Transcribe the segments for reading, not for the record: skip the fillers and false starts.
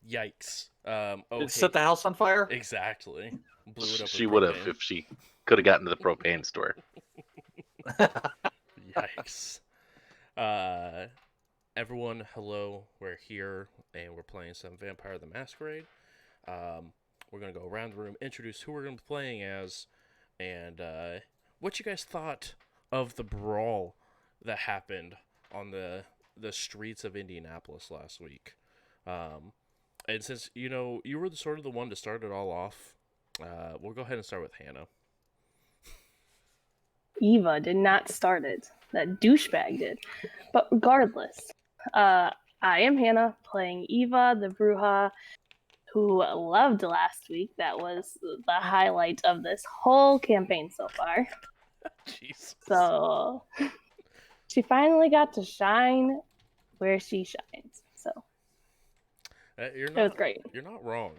Yikes. Oh, It hey, set the house on fire. exactly. Blew it up with She would have propane. if she could have gotten to the propane store. Yikes. Uh, everyone, hello. We're here and we're playing some Vampire the Masquerade. We're gonna go around the room, introduce who we're gonna be playing as, and what you guys thought of the brawl that happened on the streets of Indianapolis last week. Um, and since you were the sort of the one to start it all off, we'll go ahead and start with Hannah. Eva did not start it. That douchebag did. But regardless, I am Hannah playing Eva, the Bruja, who loved last week. That was the highlight of this whole campaign so far. Jesus. So she finally got to shine where she shines. So You're it was not great. you're not wrong.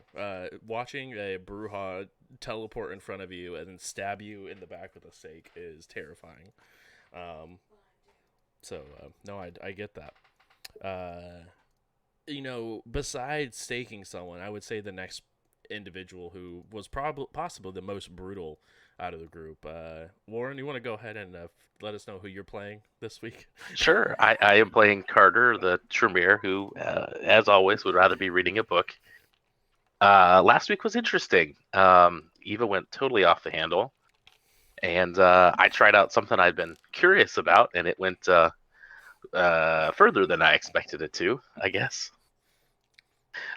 Watching a Bruja teleport in front of you and then stab you in the back with a stake is terrifying. No, I get that. Besides staking someone, I would say the next individual who was possibly the most brutal out of the group. Warren, you want to go ahead and let us know who you're playing this week? Sure, I am playing Carter, the Tremere, who, as always, would rather be reading a book. Last week was interesting. Eva went totally off the handle, and I tried out something I'd been curious about, and it went further than I expected it to, I guess.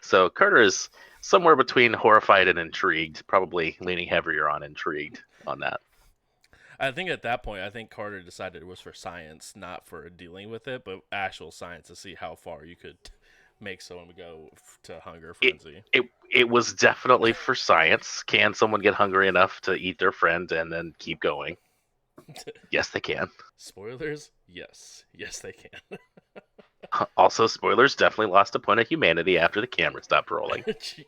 So Carter is somewhere between horrified and intrigued, probably leaning heavier on intrigued on that. I think at that point, I think Carter decided it was for science, not for dealing with it, but actual science to see how far you could make someone go to hunger It, frenzy. it was definitely for science. Can someone get hungry enough to eat their friend and then keep going? Yes, they can. Spoilers? Yes. Yes, they can. Also, spoilers, definitely lost a point of humanity after the camera stopped rolling.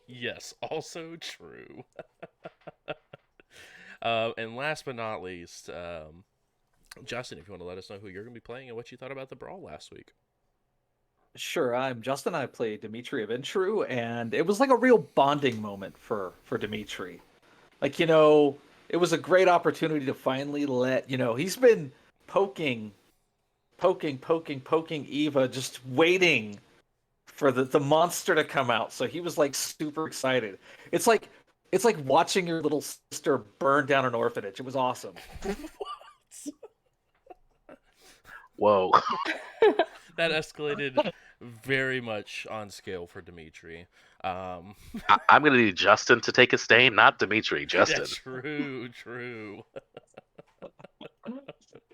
Yes, also true. And last but not least, Justin, if you want to let us know who you're going to be playing and what you thought about the brawl last week. Sure, I'm Justin. I play Dimitri of Intru, and it was like a real bonding moment for Dimitri. Like, it was a great opportunity to finally let, he's been poking Eva, just waiting for the monster to come out. So he was like super excited. It's like watching your little sister burn down an orphanage. It was awesome. Whoa. That escalated very much on scale for Dimitri. I'm going to need Justin to take a stain, not Dimitri. Justin. Yeah, true.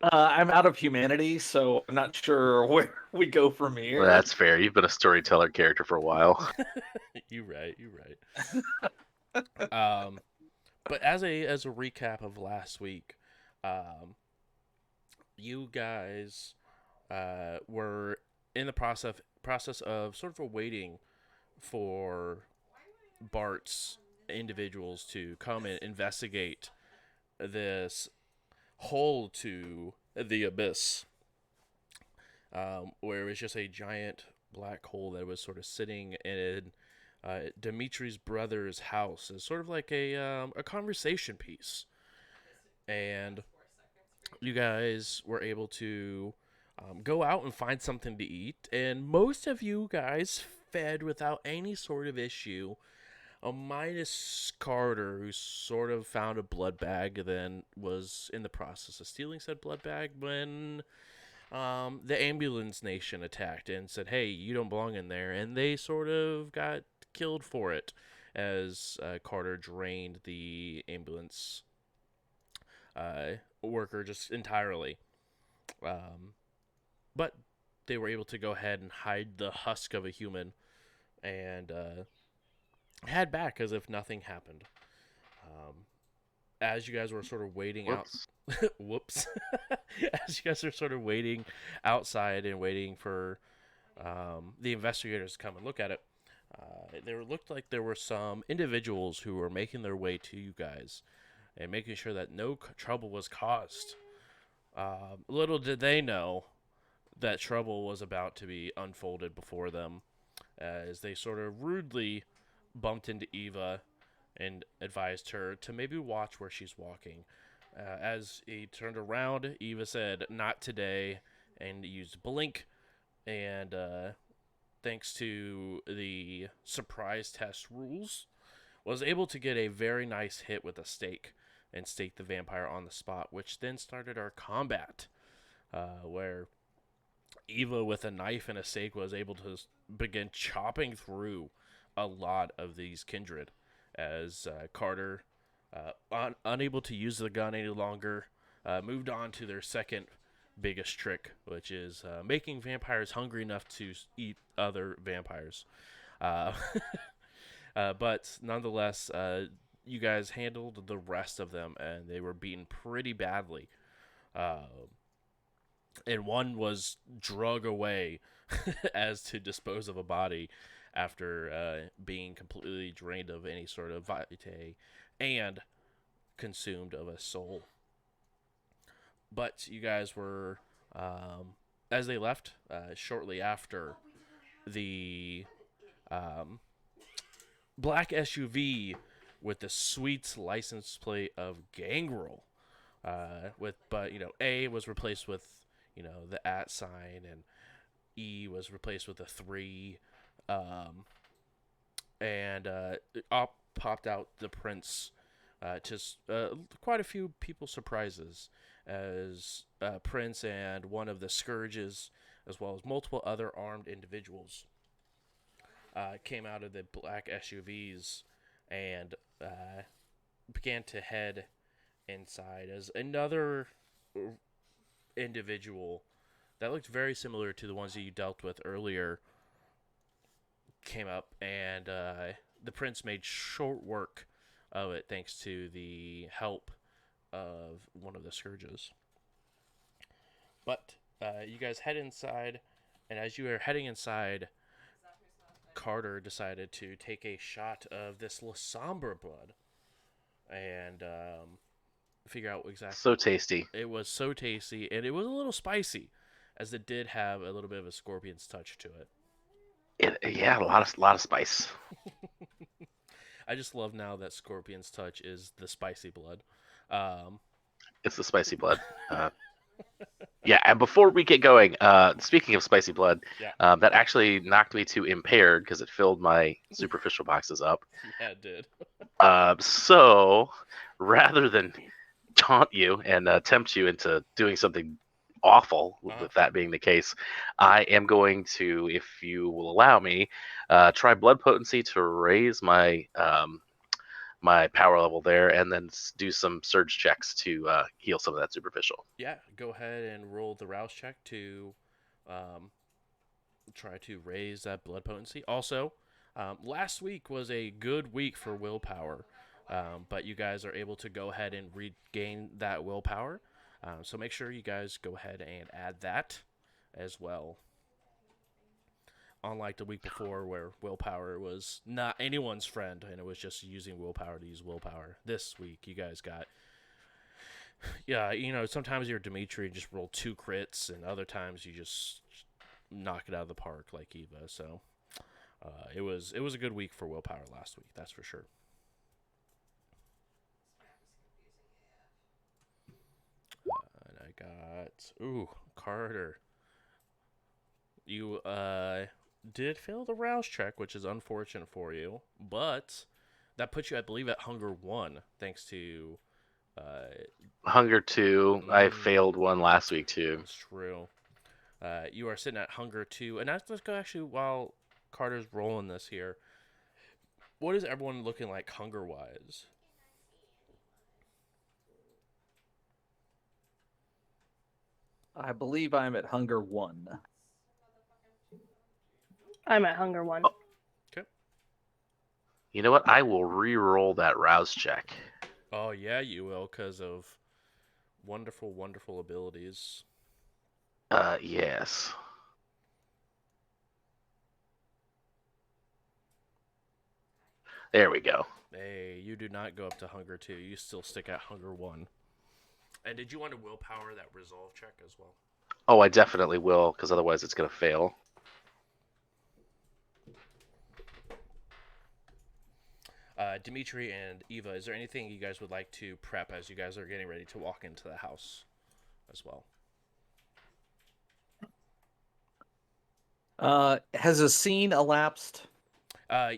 I'm out of humanity, so I'm not sure where we go from here. Well, that's fair. You've been a storyteller character for a while. You right. But as a recap of last week, you guys were in the process of sort of waiting for Bart's individuals to come and investigate this hole to the abyss, where it was just a giant black hole that was sort of sitting in Dimitri's brother's house. It's sort of like a conversation piece, and you guys were able to go out and find something to eat, and most of you guys fed without any sort of issue. Minus Carter, who sort of found a blood bag, then was in the process of stealing said blood bag when the ambulance nation attacked and said, "Hey, you don't belong in there," and they sort of got killed for it as Carter drained the ambulance worker just entirely. But they were able to go ahead and hide the husk of a human and head back as if nothing happened. As you guys were sort of waiting Whoops. whoops. As you guys are sort of waiting outside and waiting for the investigators to come and look at it, there looked like there were some individuals who were making their way to you guys and making sure that no trouble was caused. Little did they know that trouble was about to be unfolded before them as they sort of rudely bumped into Eva and advised her to maybe watch where she's walking. As he turned around, Eva said, "Not today," and used blink. And thanks to the surprise test rules, was able to get a very nice hit with a stake and stake the vampire on the spot, which then started our combat, where Eva, with a knife and a stake, was able to begin chopping through a lot of these kindred as Carter, unable to use the gun any longer, moved on to their second biggest trick, which is making vampires hungry enough to eat other vampires. Uh, but nonetheless, you guys handled the rest of them, and they were beaten pretty badly. Uh, and one was drug away as to dispose of a body after being completely drained of any sort of vitae and consumed of a soul. But you guys were, as they left, shortly after, the um, black SUV with the sweet license plate of Gangrel, A was replaced with the at sign, and E was replaced with a 3, and up popped out the prince, to quite a few people's surprises, as Prince and one of the Scourges, as well as multiple other armed individuals, came out of the black SUVs and began to head inside as another individual that looked very similar to the ones that you dealt with earlier came up, and the prince made short work of it thanks to the help of one of the Scourges. But you guys head inside, and as you are heading inside, Carter decided to take a shot of this Lasombra blood and figure out exactly. So tasty. It was so tasty, and it was a little spicy, as it did have a little bit of a scorpion's touch to it. Yeah, a lot of spice. I just love now that scorpion's touch is the spicy blood. Um, It's the spicy blood. Yeah, and before we get going, speaking of spicy blood, Yeah. that actually knocked me to impaired because it filled my superficial boxes up. Yeah, it did. So rather than taunt you and tempt you into doing something awful, with that being the case, I am going to, if you will allow me, try blood potency to raise my my power level there, and then do some surge checks to heal some of that superficial. Yeah, go ahead and roll the rouse check to try to raise that blood potency. Also, last week was a good week for willpower, but you guys are able to go ahead and regain that willpower. So make sure you guys go ahead and add that as well. Unlike the week before, where willpower was not anyone's friend and it was just using willpower to use willpower. This week, you guys got. Yeah, sometimes you're Dimitri and just roll 2 crits, and other times you just knock it out of the park like Eva. So it was a good week for willpower last week, that's for sure. And I got Carter. You did fail the rouse check, which is unfortunate for you, but that puts you, I believe, at hunger 1, thanks to hunger 2. I failed one last week too. That's true. You are sitting at hunger 2, and let's go actually while Carter's rolling this here. What is everyone looking like hunger wise? I believe I'm at hunger 1. I'm at hunger 1. Okay. You know what? I will re-roll that rouse check. Oh yeah, you will, because of wonderful, wonderful abilities. Yes. There we go. Hey, you do not go up to hunger 2. You still stick at hunger 1. And did you want to willpower that resolve check as well? Oh, I definitely will, because otherwise it's going to fail. Dimitri and Eva, is there anything you guys would like to prep as you guys are getting ready to walk into the house as well? Has a scene elapsed?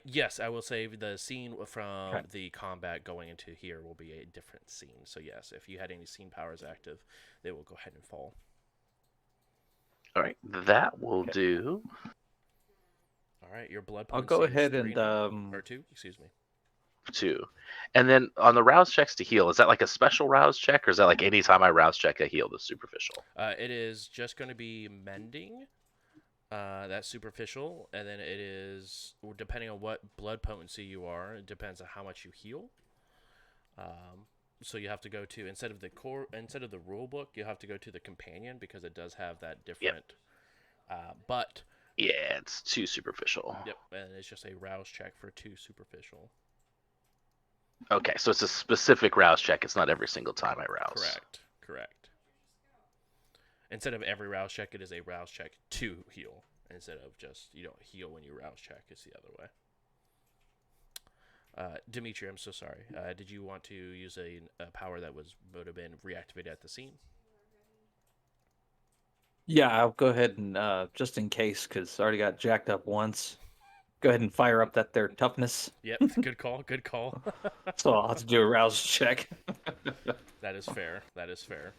Yes, I will say the scene from Okay. the combat going into here will be a different scene. So yes, if you had any scene powers active, they will go ahead and fall. All right, that will Okay. do. All right, your blood I'll potency go is ahead 3 and now, or 2, excuse me. 2. And then on the rouse checks to heal, is that like a special rouse check, or is that like anytime I rouse check, I heal the superficial? It is just going to be mending. That's superficial, and then it is depending on what blood potency you are. It depends on how much you heal. So you have to go to instead of the rule book, you have to go to the companion because it does have that Yep. different. But Yeah, it's 2 superficial. yep, and it's just a rouse check for 2 superficial. Okay, so it's a specific rouse check. It's not every single time I rouse. Correct. Instead of every rouse check, it is a rouse check to heal. Instead of just you don't heal when you rouse check, it's the other way. Dimitri, I'm so sorry. Did you want to use a power that would have been reactivated at the scene? Yeah, I'll go ahead and just in case, because I already got jacked up once. Go ahead and fire up that their toughness. Yep, good call, good call. So I'll have to do a rouse check. That is fair. That is fair.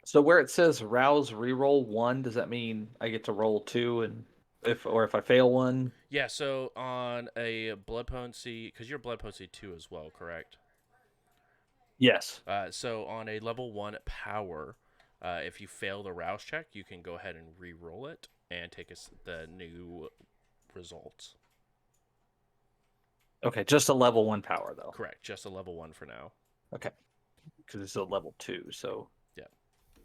So where it says rouse reroll 1, does that mean I get to roll 2 and if I fail one? Yeah, so on a blood potency, because you're blood potency 2 as well, correct? Yes. So on a level 1 power, if you fail the rouse check, you can go ahead and re-roll it and take the new results. Okay, just a level 1 power though. Correct, just a level 1 for now. Okay. Because it's a level 2, so. Yeah.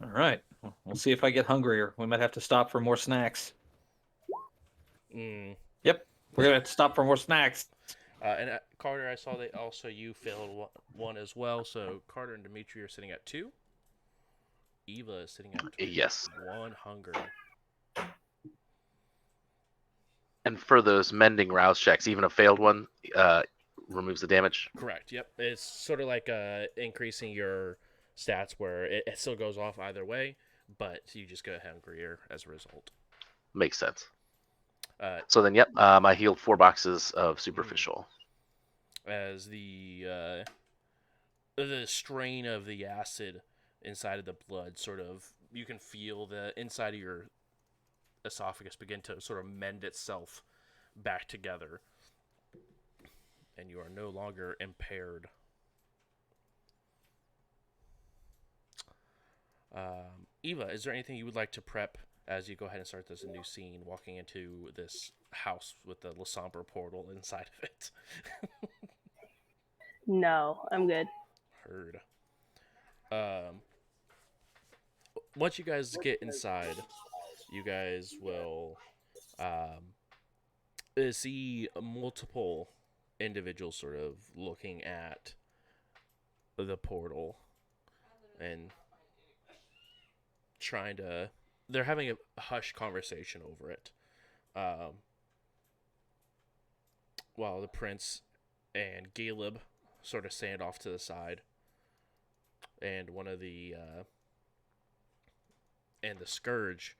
All right. We'll see if I get hungrier. We might have to stop for more snacks. Mm. Yep. We're going to have to stop for more snacks. And Carter, I saw that also you failed one as well. So Carter and Dimitri are sitting at 2. Eva is sitting at Yes. 1 hunger. And for those mending rouse checks, even a failed one removes the damage. Correct. Yep. It's sort of like increasing your stats where it still goes off either way, but you just get hungrier as a result. Makes sense. Uh, So then, yep, I healed 4 boxes of superficial. As the strain of the acid inside of the blood sort of, you can feel the inside of your esophagus begin to sort of mend itself back together, and you are no longer impaired. Eva, is there anything you would like to prep as you go ahead and start this new scene, walking into this house with the La Sombra portal inside of it? No, I'm good. Heard. Once you guys get inside, you guys will see multiple individuals sort of looking at the portal and trying to. They're having a hushed conversation over it. While the prince and Caleb sort of stand off to the side, and one of the and the Scourge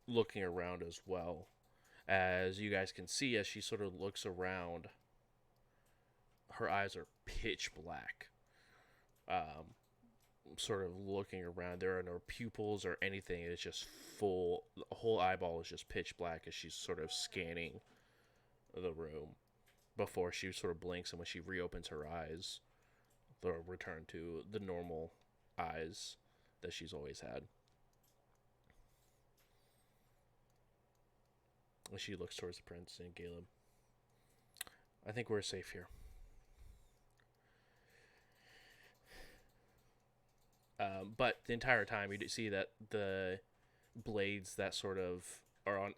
looking around as well. As you guys can see, as she sort of looks around, her eyes are pitch black. Sort of looking around, there are no pupils or anything. It's just full. The whole eyeball is just pitch black as she's sort of scanning the room before she sort of blinks, and when she reopens her eyes, they'll return to the normal eyes that she's always had. And she looks towards the prince and Caleb. I think we're safe here. But the entire time, you see that the blades that sort of are on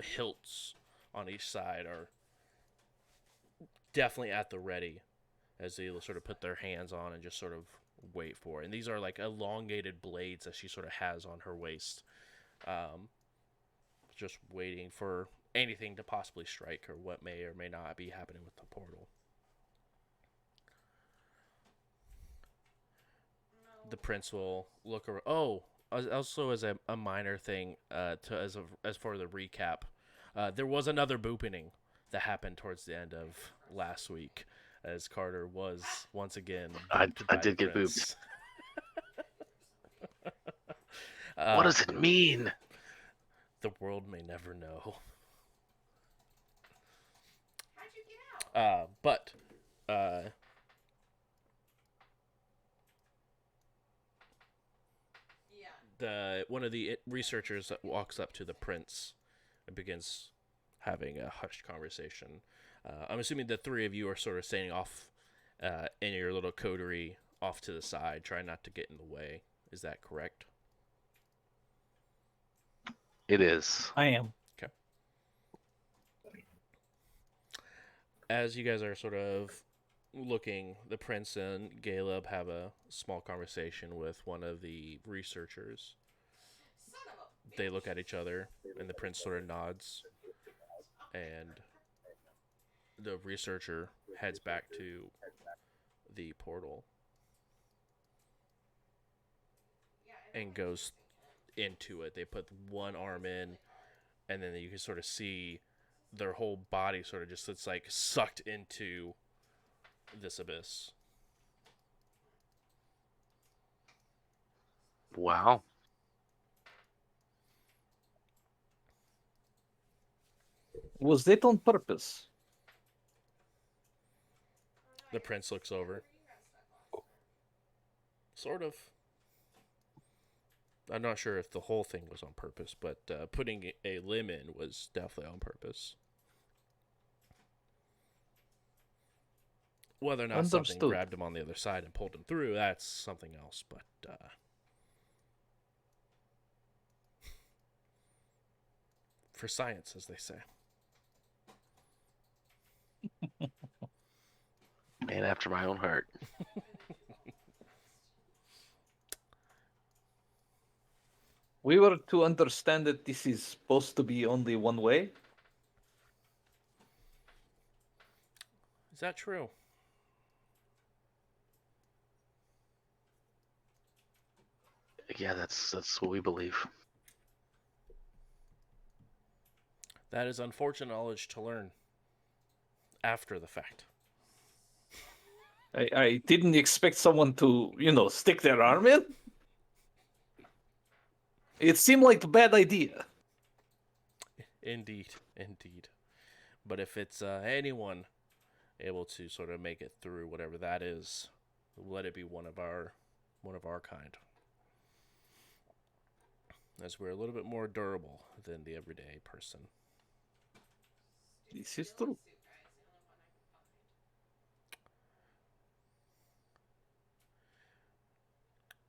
hilts on each side are definitely at the ready as they sort of put their hands on and just sort of wait for it. And these are like elongated blades that she sort of has on her waist, um, just waiting for anything to possibly strike or what may or may not be happening with the portal. The prince will look around. Oh, also as a minor thing, as for the recap, there was another booping that happened towards the end of last week, as Carter was once again booped I by the did get booped. prince. What does it mean? The world may never know. But the one of the researchers that walks up to the prince and begins having a hushed conversation. I'm assuming the three of you are sort of staying off in your little coterie off to the side, trying not to get in the way. Is that correct? It is. I am. Okay. As you guys are sort of looking, the prince and Caleb have a small conversation with one of the researchers. They look at each other, and the prince sort of nods, and the researcher heads back to the portal and goes into it. They put one arm in, and then you can sort of see their whole body sort of just, it's like sucked into this abyss. Wow. Was that on purpose? The prince looks over. Sort of. I'm not sure if the whole thing was on purpose, but putting a limb in was definitely on purpose. Whether or not something Understood. grabbed him on the other side and pulled him through, that's something else. But for science, as they say. Man after my own heart. We were to understand that this is supposed to be only one way. Is that true? Yeah, that's what we believe. That is unfortunate knowledge to learn after the fact. I didn't expect someone to, stick their arm in. It seemed like a bad idea. Indeed, indeed. But if it's anyone able to sort of make it through whatever that is, let it be one of our kind. As we're a little bit more durable than the everyday person. This is true.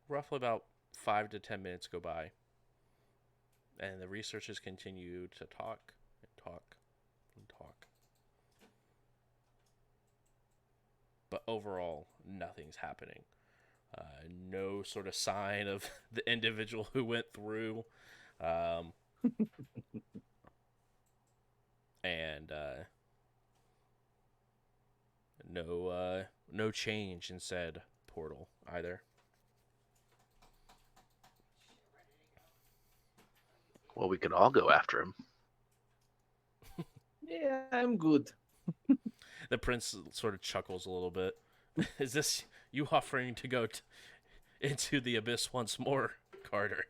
Roughly about 5 to 10 minutes go by, and the researchers continue to talk and talk and talk. But overall, nothing's happening. No sort of sign of the individual who went through. And no change in said portal either. Well, we could all go after him. Yeah, I'm good. The prince sort of chuckles a little bit. Is this you offering to go into the abyss once more, Carter?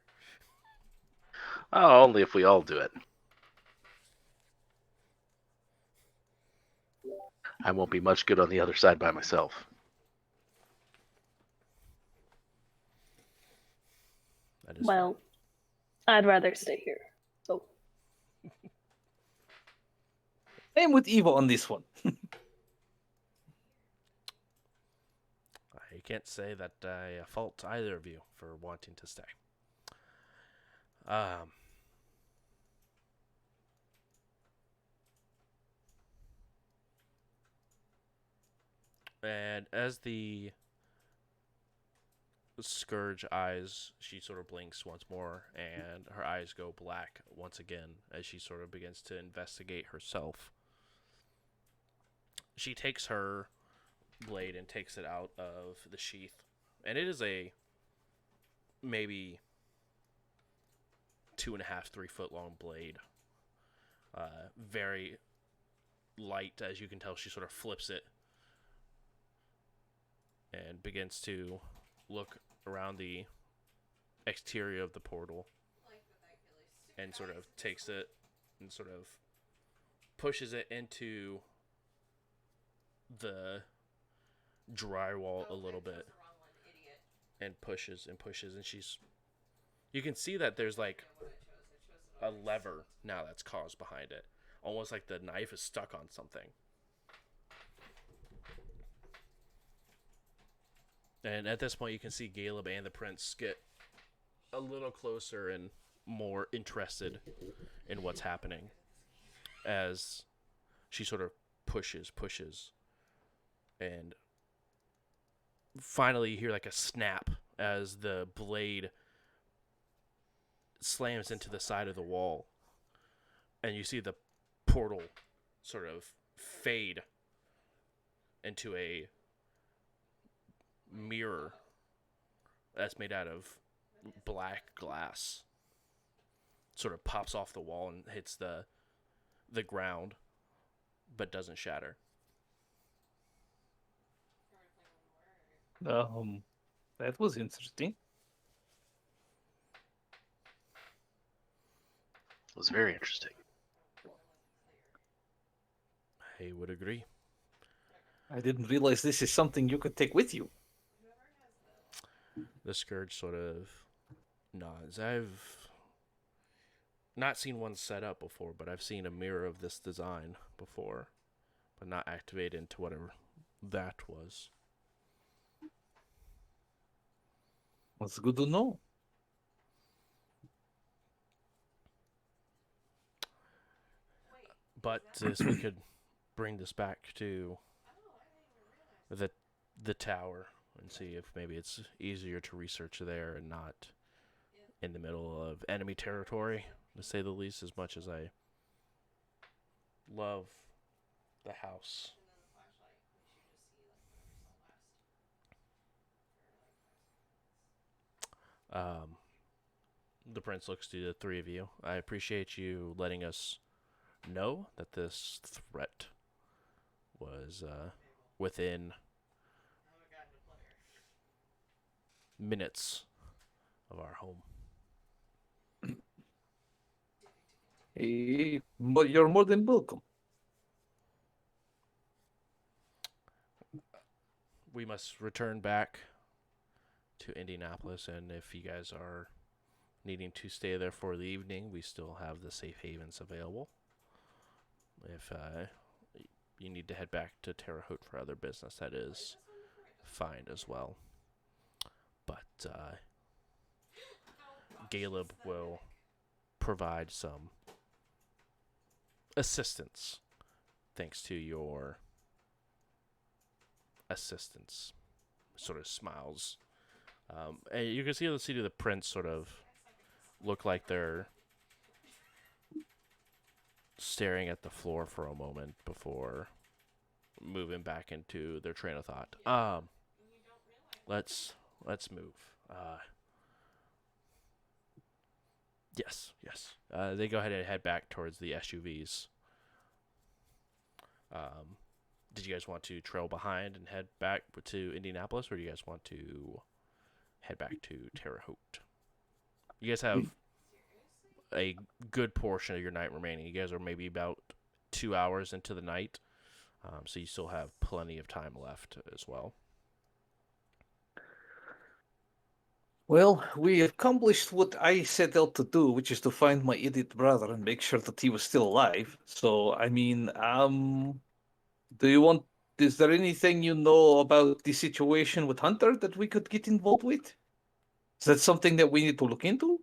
Oh, only if we all do it. I won't be much good on the other side by myself. That is Well, I'd rather stay here. So I'm with Eva on this one. I can't say that I fault either of you for wanting to stay. Um, And as the Scourge eyes, she sort of blinks once more, and her eyes go black once again as she sort of begins to investigate herself. She takes her blade and takes it out of the sheath, and it is a maybe 2.5, 3 foot long blade. Very light, as you can tell. She sort of flips it and begins to look around the exterior of the portal and sort of takes it and sort of pushes it into the drywall a little bit and pushes and she's you can see that there's like a lever now that's caused behind it, almost like the knife is stuck on something. And at this point you can see Caleb and the prince get a little closer and more interested in what's happening as she sort of pushes, and finally you hear like a snap as the blade slams into the side of the wall, and you see the portal sort of fade into a mirror that's made out of black glass. Sort of pops off the wall and hits the ground, but doesn't shatter. That was interesting. It was very interesting. I would agree. I didn't realize this is something you could take with you. The Scourge sort of nods. I've not seen one set up before, but I've seen a mirror of this design before, but not activated into whatever that was. That's good to know. But this we could bring this back to the tower and see if maybe it's easier to research there and not in the middle of enemy territory, to say the least, as much as I love the house. The prince looks to the three of you. I appreciate you letting us know that this threat was within minutes of our home. Hey, but you're more than welcome. We must return back to Indianapolis, and if you guys are needing to stay there for the evening, we still have the safe havens available. If you need to head back to Terre Haute for other business, that is fine as well. But Caleb will provide some assistance thanks to your assistance. Sort of smiles. And you can see the seat of the prince sort of look like they're staring at the floor for a moment before moving back into their train of thought. Let's move. Yes. They go ahead and head back towards the SUVs. Did you guys want to trail behind and head back to Indianapolis, or do you guys want to head back to Terre Haute? You guys have a good portion of your night remaining. You guys are maybe about 2 hours into the night, so you still have plenty of time left as well. Well, we accomplished what I set out to do, which is to find my idiot brother and make sure that he was still alive. So, I mean, do you want? Is there anything you know about the situation with Hunter that we could get involved with? Is that something that we need to look into,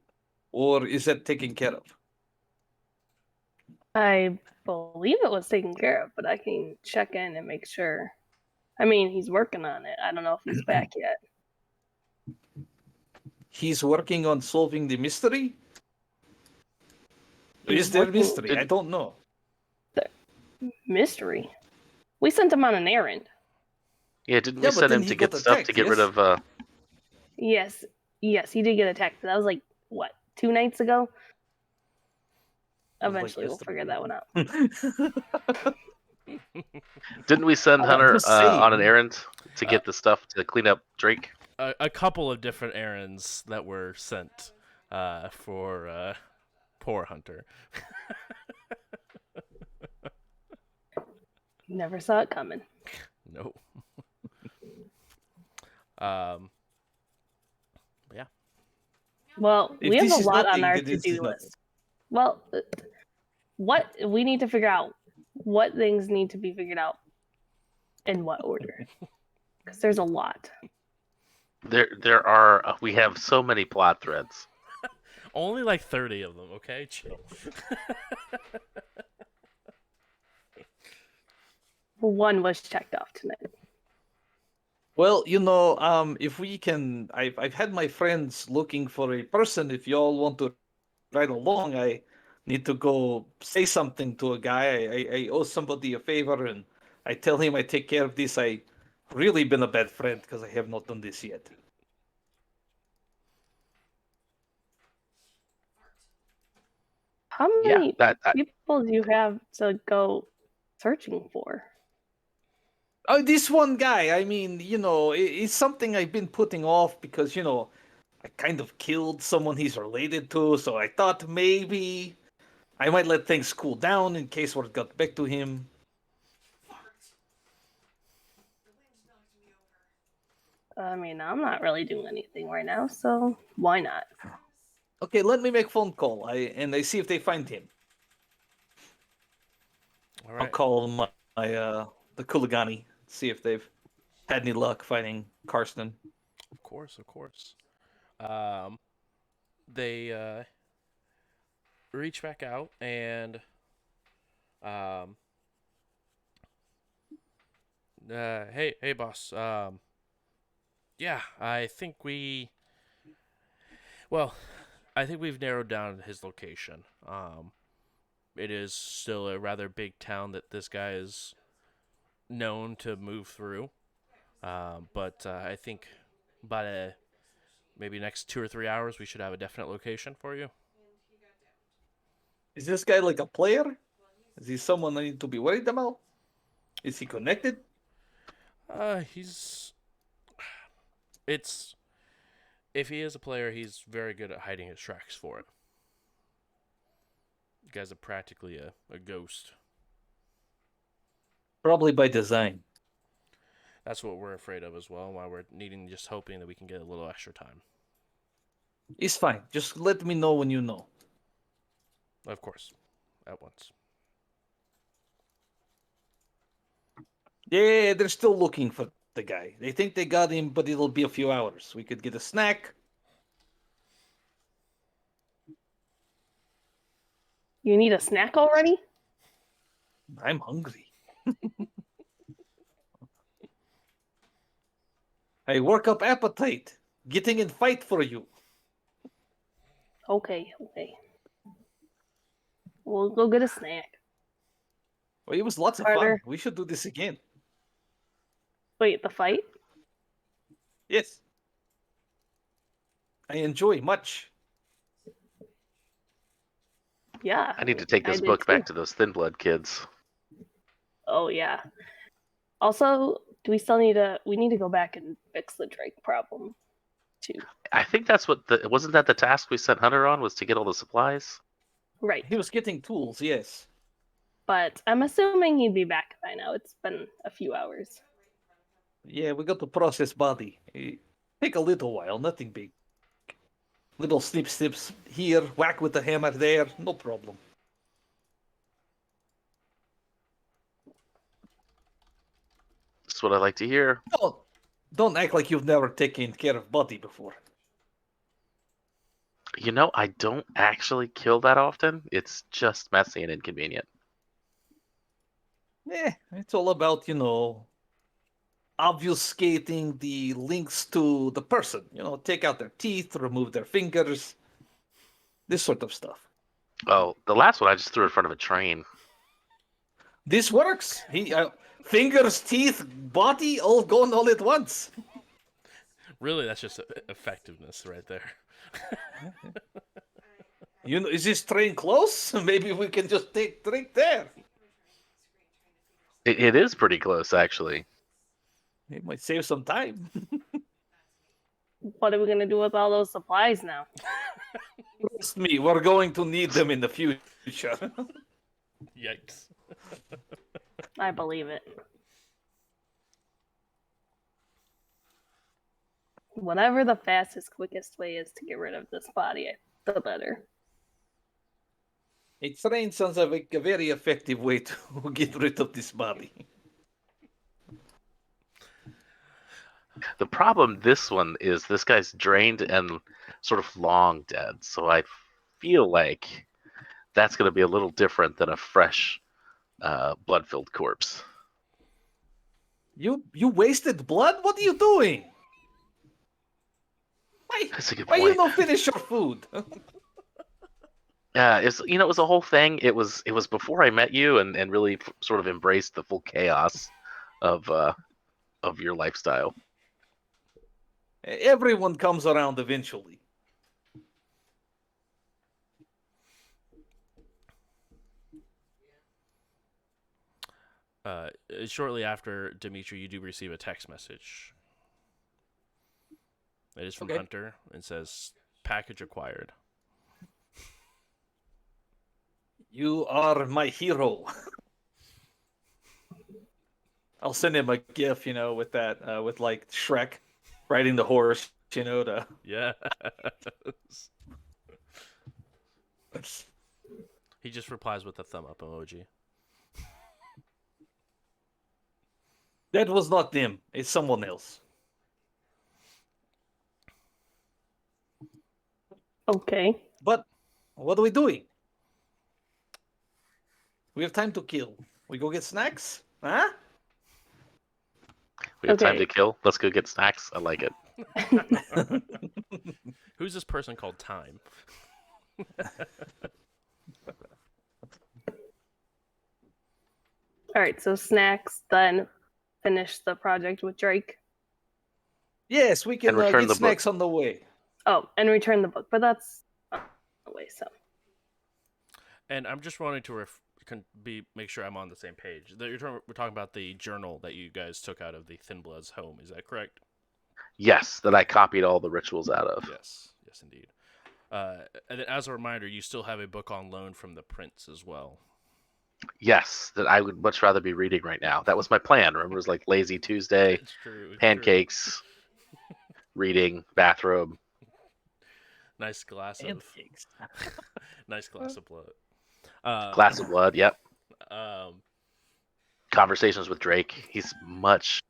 or is that taken care of? I believe it was taken care of, but I can check in and make sure. I mean, he's working on it. I don't know if he's back yet. He's working on solving the mystery? He's Is there working mystery? I don't know. mystery. We sent him on an errand. Yeah, didn't Yeah, we but send then him he to get got stuff to attacked, get rid yes? of? Yes, yes, he did get attacked. But that was like what, 2 nights ago? It was like Eventually, we'll figure that one out. Didn't we send I'm Hunter just saying. on an errand to get the stuff to clean up Drake? A couple of different errands that were sent for poor Hunter. Never saw it coming. No. um. Yeah. Well, If we have this a is lot on nothing, our then this is to-do nothing. list. Well, what we need to figure out what things need to be figured out in what order, because there's a lot. There are. We have so many plot threads. Only like 30 of them. Okay, chill. One was checked off tonight. Well, if we can, I've had my friends looking for a person. If you all want to ride along, I need to go say something to a guy. I owe somebody a favor, and I tell him I take care of this. I really been a bad friend because I have not done this yet. How Yeah, many people do you have to go searching for? Oh, this one guy. I mean, it's something I've been putting off because I kind of killed someone he's related to. So I thought maybe I might let things cool down in case word got back to him. I mean, I'm not really doing anything right now, so why not? Okay, let me make phone call. I see if they find him. All I'll right. call the Kuligani, see if they've had any luck finding Karsten. Of course, of course. They reach back out and um, hey, boss. Yeah, well, I think we've narrowed down his location. It is still a rather big town that this guy is known to move through. But I think by maybe next 2 or 3 hours, we should have a definite location for you. Is this guy like a player? Is he someone I need to be worried about? Is he connected? He's. It's. If he is a player, he's very good at hiding his tracks for it. The guy's practically a ghost. Probably by design. That's what we're afraid of as well, why we're just hoping that we can get a little extra time. It's fine. Just let me know when you know. Of course. At once. Yeah, they're still looking for the guy. They think they got him, but it'll be a few hours. We could get a snack. You need a snack already? I'm hungry. I work up appetite. Getting in fight for you. Okay. We'll go get a snack. Well, it was lots of fun. Carter. We should do this again. Wait, the fight? Yes. I enjoy much. Yeah. I need to take this did book too. back to those Thin Blood kids. Oh yeah. Also, do we still need to? We need to go back and fix the Drake problem, too. I think that's what wasn't that the task we sent Hunter on, was to get all the supplies? Right. He was getting tools, yes. But I'm assuming he'd be back by now. It's been a few hours. Yeah, we got to process body. It take a little while, nothing big. Little snips here, whack with the hammer there, no problem. That's what I like to hear. Don't act like you've never taken care of body before. I don't actually kill that often. It's just messy and inconvenient. It's all about, obfuscating the links to the person. Take out their teeth, remove their fingers, this sort of stuff. Oh, the last one I just threw in front of a train. This works. Fingers, teeth, body, all gone all at once. Really, that's just effectiveness right there. Is this train close? Maybe we can just drink there. It is pretty close, actually. It might save some time. What are we gonna do with all those supplies now? Trust me, we're going to need them in the future. Yikes. I believe it. Whatever the fastest, quickest way is to get rid of this body, the better. A train sounds like a very effective way to get rid of this body. The problem this one is this guy's drained and sort of long dead, so I feel like that's going to be a little different than a fresh, blood-filled corpse. You wasted blood? What are you doing? That's a good Why point. you not finish your food? Yeah, it was a whole thing. It was before I met you and really sort of embraced the full chaos of your lifestyle. Everyone comes around eventually. Shortly after Dimitri, you do receive a text message. It is from Okay. Hunter and says, "Package acquired." You are my hero. I'll send him a gif, with that, with like Shrek riding the horse, to. Yes. He just replies with a thumb up emoji. That was not them. It's someone else. Okay. But what are we doing? We have time to kill. We go get snacks? Huh? We have time Okay. to kill. Let's go get snacks. I like it. Who's this person called Time? All right. So snacks, then finish the project with Drake. Yes, we can And return get the book. snacks on the way. Oh, and return the book, but that's on the way. So And I'm just wanting to make sure I'm on the same page. We're talking about the journal that you guys took out of the Thin Blood's home. Is that correct? Yes, that I copied all the rituals out of. Yes, indeed. And then as a reminder, you still have a book on loan from the Prince as well. Yes, that I would much rather be reading right now. That was my plan. Remember, it was like lazy Tuesday, It's true. pancakes, reading, bathrobe. Nice glass of Pancakes. nice glass of blood. Glass of blood. Yep. Um, Conversations with Drake. He's much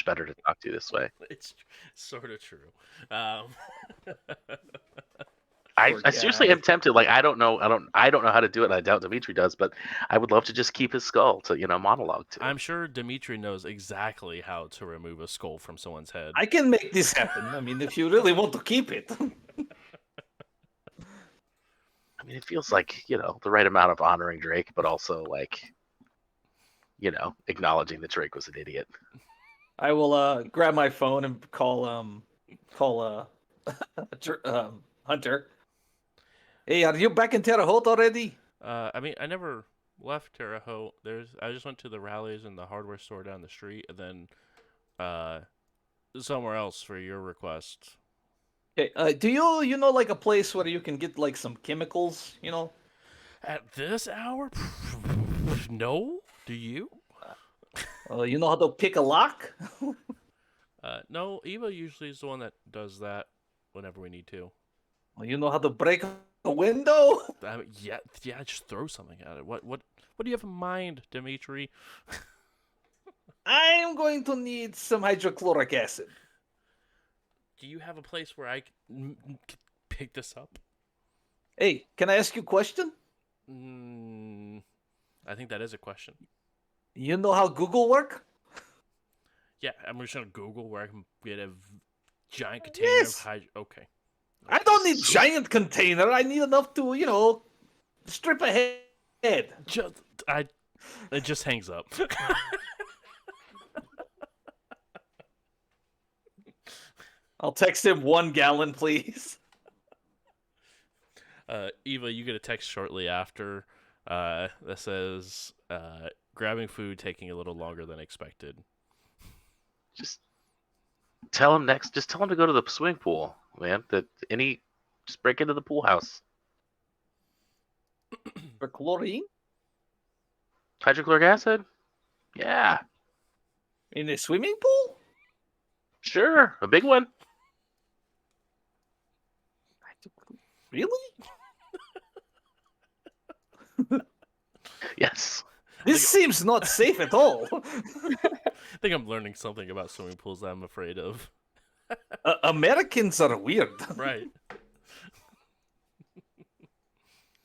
better to talk to this way. it's sort of true. I seriously am tempted. Like I don't know how to do it. And I doubt Dimitri does, but I would love to just keep his skull to monologue to. I'm sure Dimitri knows exactly how to remove a skull from someone's head. I can make this happen. I mean, if you really want to keep it. I mean, it feels like the right amount of honoring Drake, but also like acknowledging that Drake was an idiot. I will grab my phone and call Hunter. Hey, are you back in Terre Haute already? I mean, I never left Terre Haute. I just went to the rallies and the hardware store down the street, and then somewhere else for your request. Okay. Do you know like a place where you can get like some chemicals? At this hour? No? Do you? You know how to pick a lock? No, Eva usually is the one that does that whenever we need to. You know how to break a window? Yeah, just throw something at it. What do you have in mind, Dimitri? I'm going to need some hydrochloric acid. Do you have a place where I can pick this up? Hey, can I ask you a question? I think that is a question. You know how Google work? Yeah, I'm just gonna Google where I can get a giant container of Yes. Okay. I don't need giant container. I need enough to, strip a head. Just it just hangs up. I'll text him 1 gallon, please. Eva, you get a text shortly after that says grabbing food taking a little longer than expected. Just tell him next. Just tell him to go to the swimming pool, man. Just break into the pool house. For chlorine? Hydrochloric acid? Yeah, In a swimming pool? sure, a big one. Really? Yes. This seems not safe at all. I think I'm learning something about swimming pools that I'm afraid of. Americans are weird. Right.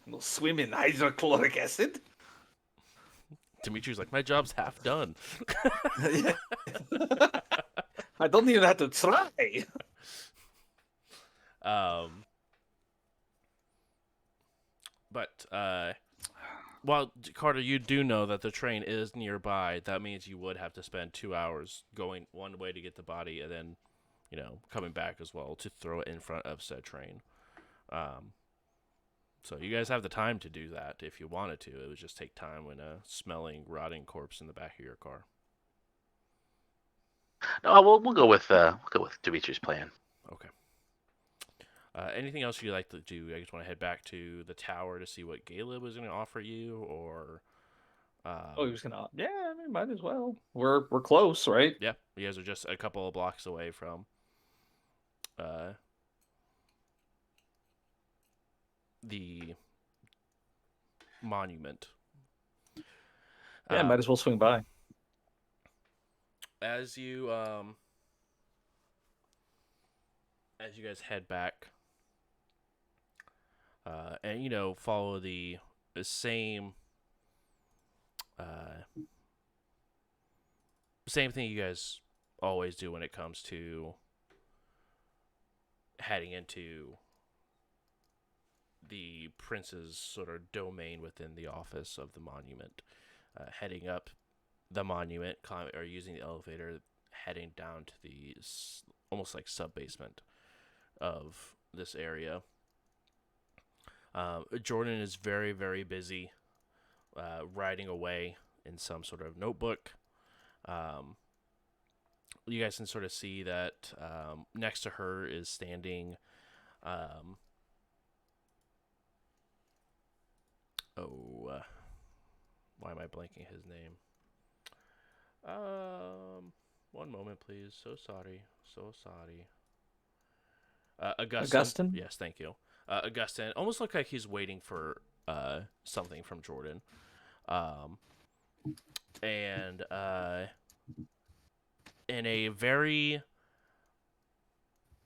No swim in hydrochloric acid. Dimitri's like, my job's half done. I don't even have to try. But while Carter, you do know that the train is nearby. That means you would have to spend 2 hours going one way to get the body, and then, coming back as well to throw it in front of said train. So you guys have the time to do that if you wanted to. It would just take time when a smelling, rotting corpse in the back of your car. No, we'll go with Dimitri's plan. Okay. Anything else you'd like to do? I just want to head back to the tower to see what Caleb was going to offer you, or He was gonna. Yeah, I mean, might as well. We're close, right? yeah, you guys are just a couple of blocks away from the monument. Yeah, might as well swing by. As you guys head back, and follow the same same thing you guys always do when it comes to heading into the prince's sort of domain within the office of the monument. Heading up the monument, or using the elevator, heading down to the almost like sub-basement of this area. Jordan is very, very busy writing away in some sort of notebook. You guys can sort of see that next to her is standing why am I blanking his name? One moment, please. So sorry. Augustine? Yes, thank you. Augustine almost looked like he's waiting for something from Jordan. And in a very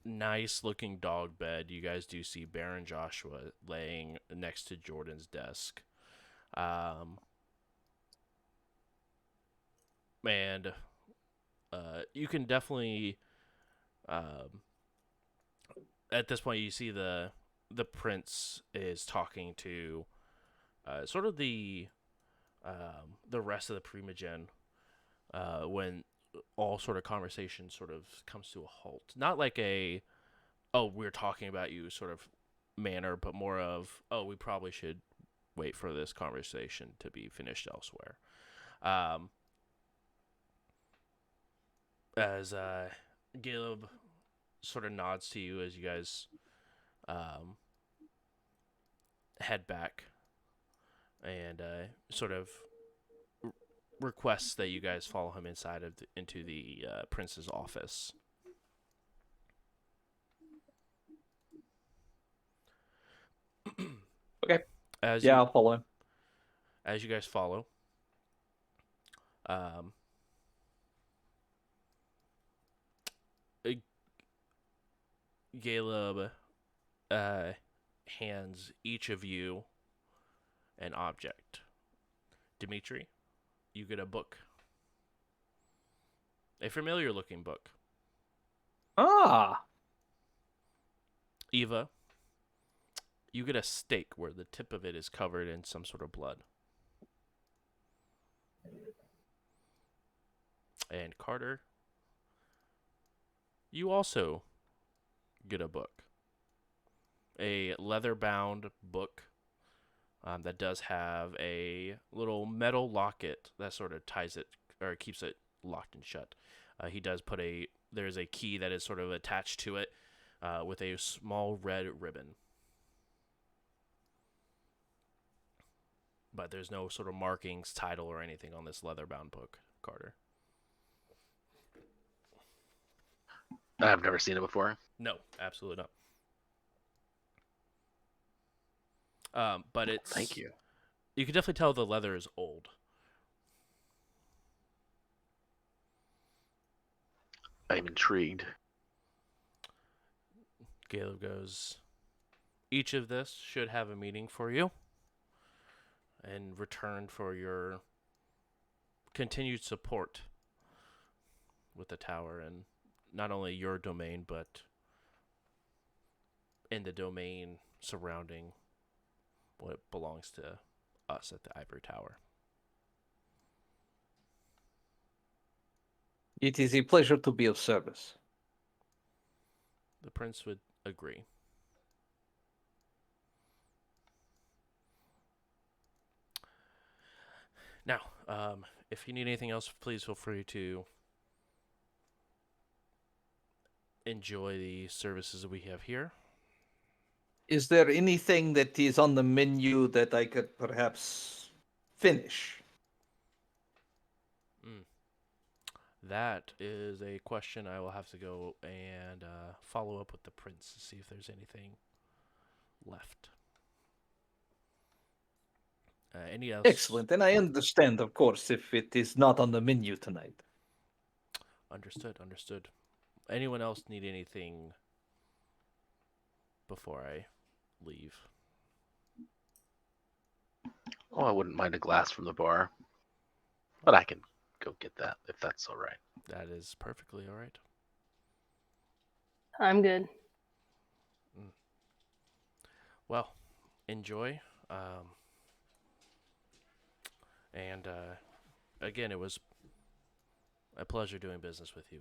nice looking dog bed, you guys do see Baron Joshua laying next to Jordan's desk. And you can definitely at this point you see the prince is talking to sort of the rest of the Primogen when all sort of conversation sort of comes to a halt. Not like a, oh, we're talking about you sort of manner, but more of, oh, we probably should wait for this conversation to be finished elsewhere. As Caleb sort of nods to you as you guys head back, and sort of requests that you guys follow him into the prince's office. Okay. I'll follow him. As you guys follow, Caleb hands each of you an object. Dimitri, you get a book. A familiar-looking book. Ah, Eva, you get a stake where the tip of it is covered in some sort of blood. And Carter, you also get a book. A leather-bound book that does have a little metal locket that sort of ties it or keeps it locked and shut. He does put there's a key that is sort of attached to it with a small red ribbon. But there's no sort of markings, title, or anything on this leather-bound book, Carter. I've never seen it before. No, absolutely not. But it's... Thank you. You can definitely tell the leather is old. I'm intrigued. Caleb goes, each of this should have a meaning for you in return for your continued support with the tower and not only your domain, but in the domain surrounding what belongs to us at the Ivory Tower. it is a pleasure to be of service. The prince would agree. Now, if you need anything else, please feel free to enjoy the services that we have here. Is there anything that is on the menu that I could perhaps finish? That is a question I will have to go and follow up with the prince to see if there's anything left. Any else? Excellent. And I understand, of course, if it is not on the menu tonight. Understood. Anyone else need anything before I leave? Oh, I wouldn't mind a glass from the bar, but I can go get that if that's all right. That is perfectly all right. I'm good. Well, enjoy. And again, it was a pleasure doing business with you.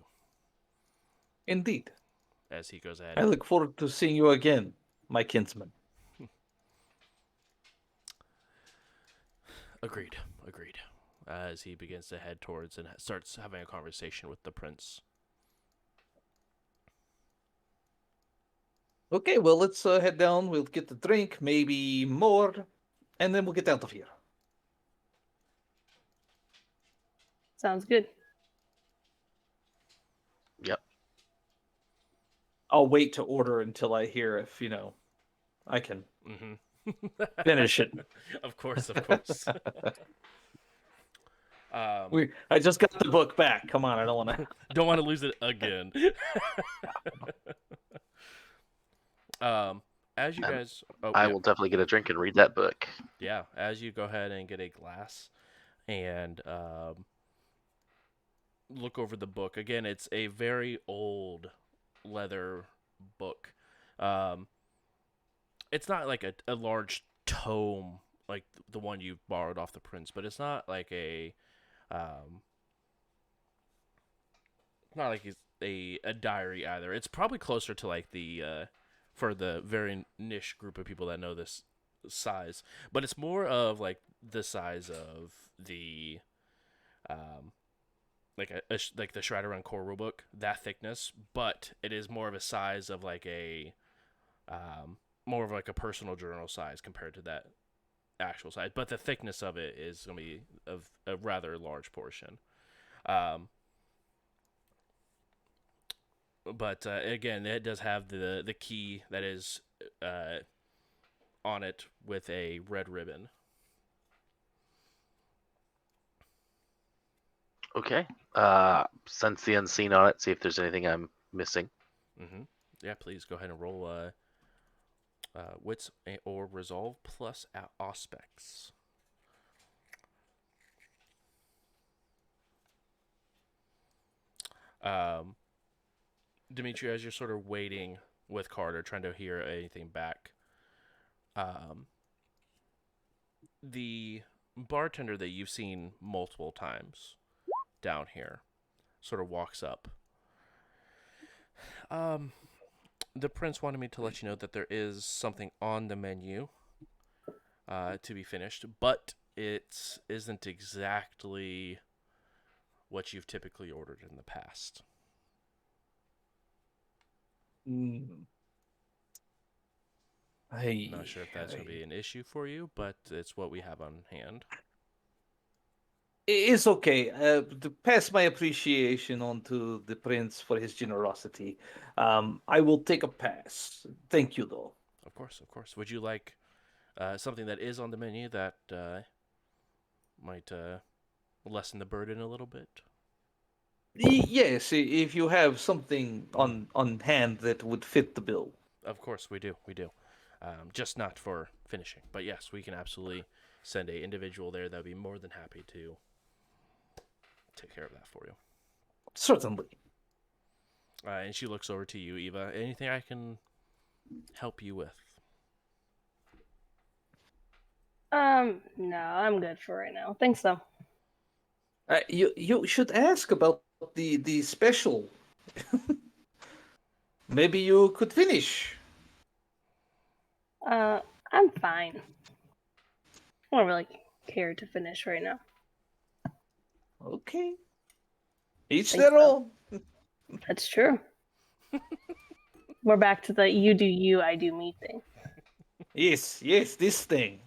Indeed. As he goes ahead. I look forward to seeing you again, my kinsman. Agreed. As he begins to head towards and starts having a conversation with the prince. Okay, well, let's head down. We'll get the drink, maybe more, and then we'll get out of here. Sounds good. Yep. I'll wait to order until I hear if, I can finish it. Of course. I just got the book back. Come on, I don't want to. Don't want to lose it again. As you guys, I will definitely get a drink and read that book. Yeah, as you go ahead and get a glass and look over the book again, it's a very old leather book. It's not like a large tome like the one you borrowed off the prince, but it's not like not like it's a diary either. It's probably closer to like the for the very niche group of people that know this size, but it's more of like the size of the like like the Shadowrun core rulebook, that thickness, but it is more of a size of like a more of like a personal journal size compared to that actual size, but the thickness of it is going to be of a rather large portion. But again, it does have the key that is on it with a red ribbon. Okay. Sense the unseen on it. See if there's anything I'm missing. Mm-hmm. Yeah, please go ahead and roll wits or resolve plus aspects. Um, Dimitri, as you're sort of waiting with Carter, trying to hear anything back, um, the bartender that you've seen multiple times down here sort of walks up. Um, the prince wanted me to let you know that there is something on the menu to be finished, but it isn't exactly what you've typically ordered in the past. Mm. Not sure if that's going to I- be an issue for you, but it's what we have on hand. It's okay. To pass my appreciation on to the prince for his generosity. I will take a pass. Thank you, though. Of course, of course. Would you like something that is on the menu that might lessen the burden a little bit? Yes, if you have something Mm, on hand that would fit the bill. of course, we do. We do. Just not for finishing. But yes, we can absolutely send a individual there that would be more than happy to take care of that for you. Certainly. And she looks over to you, Eva. Anything I can help you with? No, I'm good for right now. Thanks though. You should ask about the special. Maybe you could finish. Uh, I'm fine. I don't really care to finish right now. Okay. Each Think their so. own. That's true. We're back to the you do you, I do me thing. Yes, yes, this thing.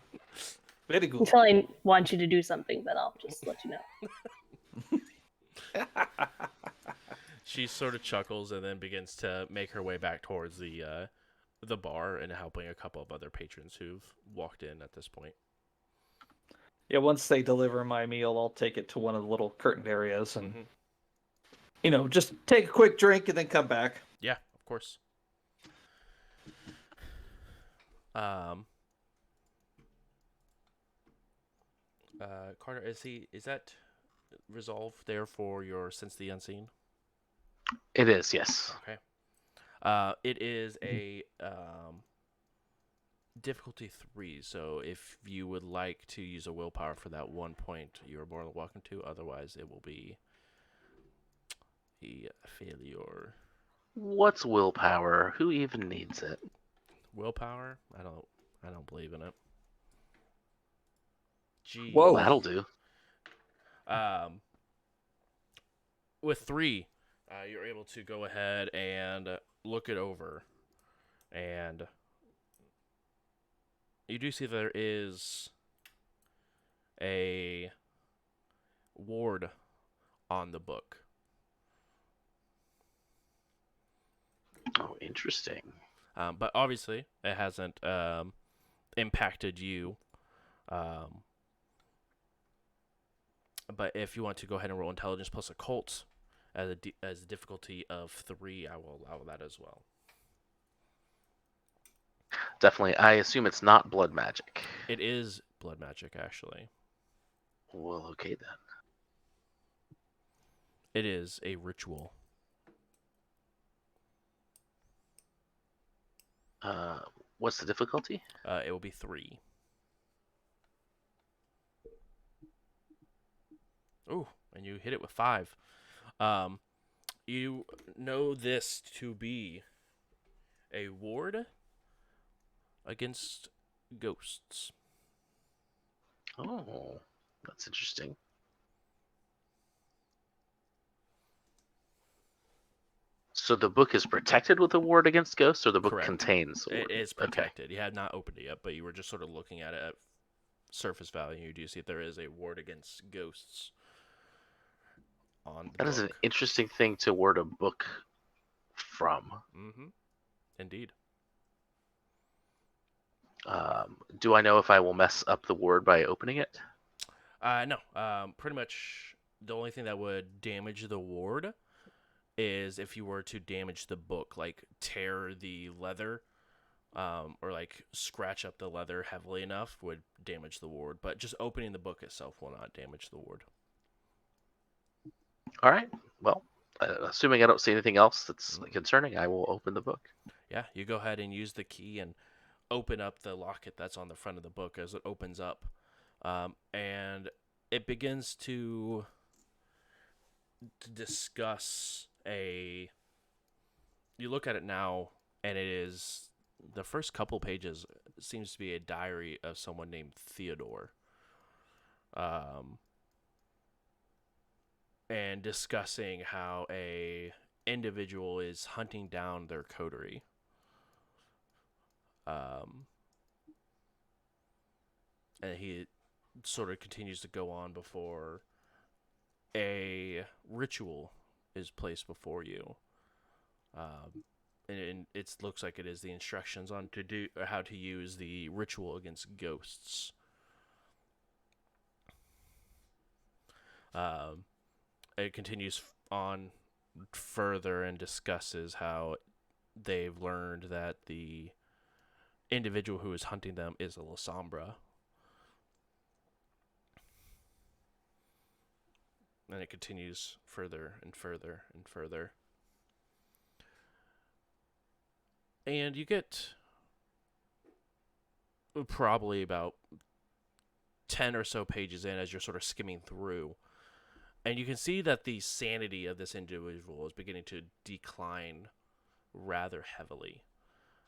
Very good. Until I want you to do something, but I'll just let you know. She sort of chuckles and then begins to make her way back towards the bar and helping a couple of other patrons who've walked in at this point. Yeah, once they deliver my meal, I'll take it to one of the little curtained areas and, just take a quick drink and then come back. Yeah, of course. Um, Carter, is that resolved there for your Sense the Unseen? It is, yes. Okay. It is a difficulty 3, so if you would like to use a willpower for that 1 point, you are more than welcome to. Otherwise, it will be a failure. What's willpower? Who even needs it? Willpower? I don't believe in it. Gee. Well, Whoa. that'll do. With 3, you're able to go ahead and look it over, and you do see there is a ward on the book. Oh, interesting. But obviously, it hasn't impacted you. But if you want to go ahead and roll intelligence plus occult as a difficulty of 3, I will allow that as well. Definitely. I assume it's not blood magic. It is blood magic, actually. Well, okay then. It is a ritual. What's the difficulty? It will be 3. Ooh, and you hit it with 5. You know this to be a ward against ghosts. Oh, that's interesting. So the book is protected with a ward against ghosts, or the book Correct. contains a ward? It is Okay. protected. You had not opened it yet, but you were just sort of looking at it at surface value. You do see there is a ward against ghosts on the That book. is an interesting thing to word a book from. Mm-hmm. Indeed. Do I know if I will mess up the ward by opening it? No. Pretty much the only thing that would damage the ward is if you were to damage the book, like tear the leather, or like scratch up the leather heavily enough would damage the ward. But just opening the book itself will not damage the ward. All right. Well, assuming I don't see anything else that's concerning, I will open the book. Yeah, you go ahead and use the key and open up the locket that's on the front of the book as it opens up. And it begins to discuss a. You look at it now, and it is the first couple pages seems to be a diary of someone named Theodore, and discussing how a individual is hunting down their coterie. Um, and he sort of continues to go on before a ritual is placed before you. And it looks like it is the instructions on to do or how to use the ritual against ghosts. It continues on further and discusses how they've learned that the individual who is hunting them is a Lasombra. And it continues further and further and further. And you get probably about 10 or so pages in as you're sort of skimming through. And you can see that the sanity of this individual is beginning to decline rather heavily,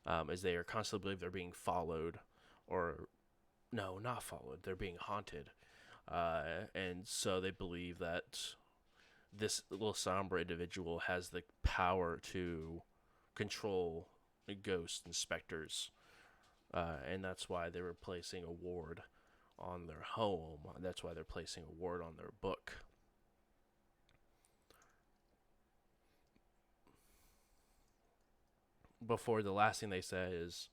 as they are constantly believe they're being followed, or no, not followed. They're being haunted, and so they believe that this little somber individual has the power to control ghosts and specters, and that's why they were placing a ward on their home. That's why they're placing a ward on their book. Before the last thing they say is,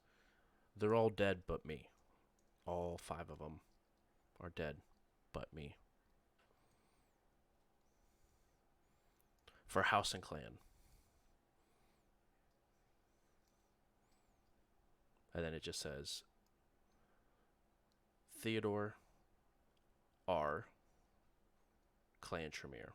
they're all dead but me. All 5 of them are dead but me. For house and clan. And then it just says, Theodore R. Clan Tremere.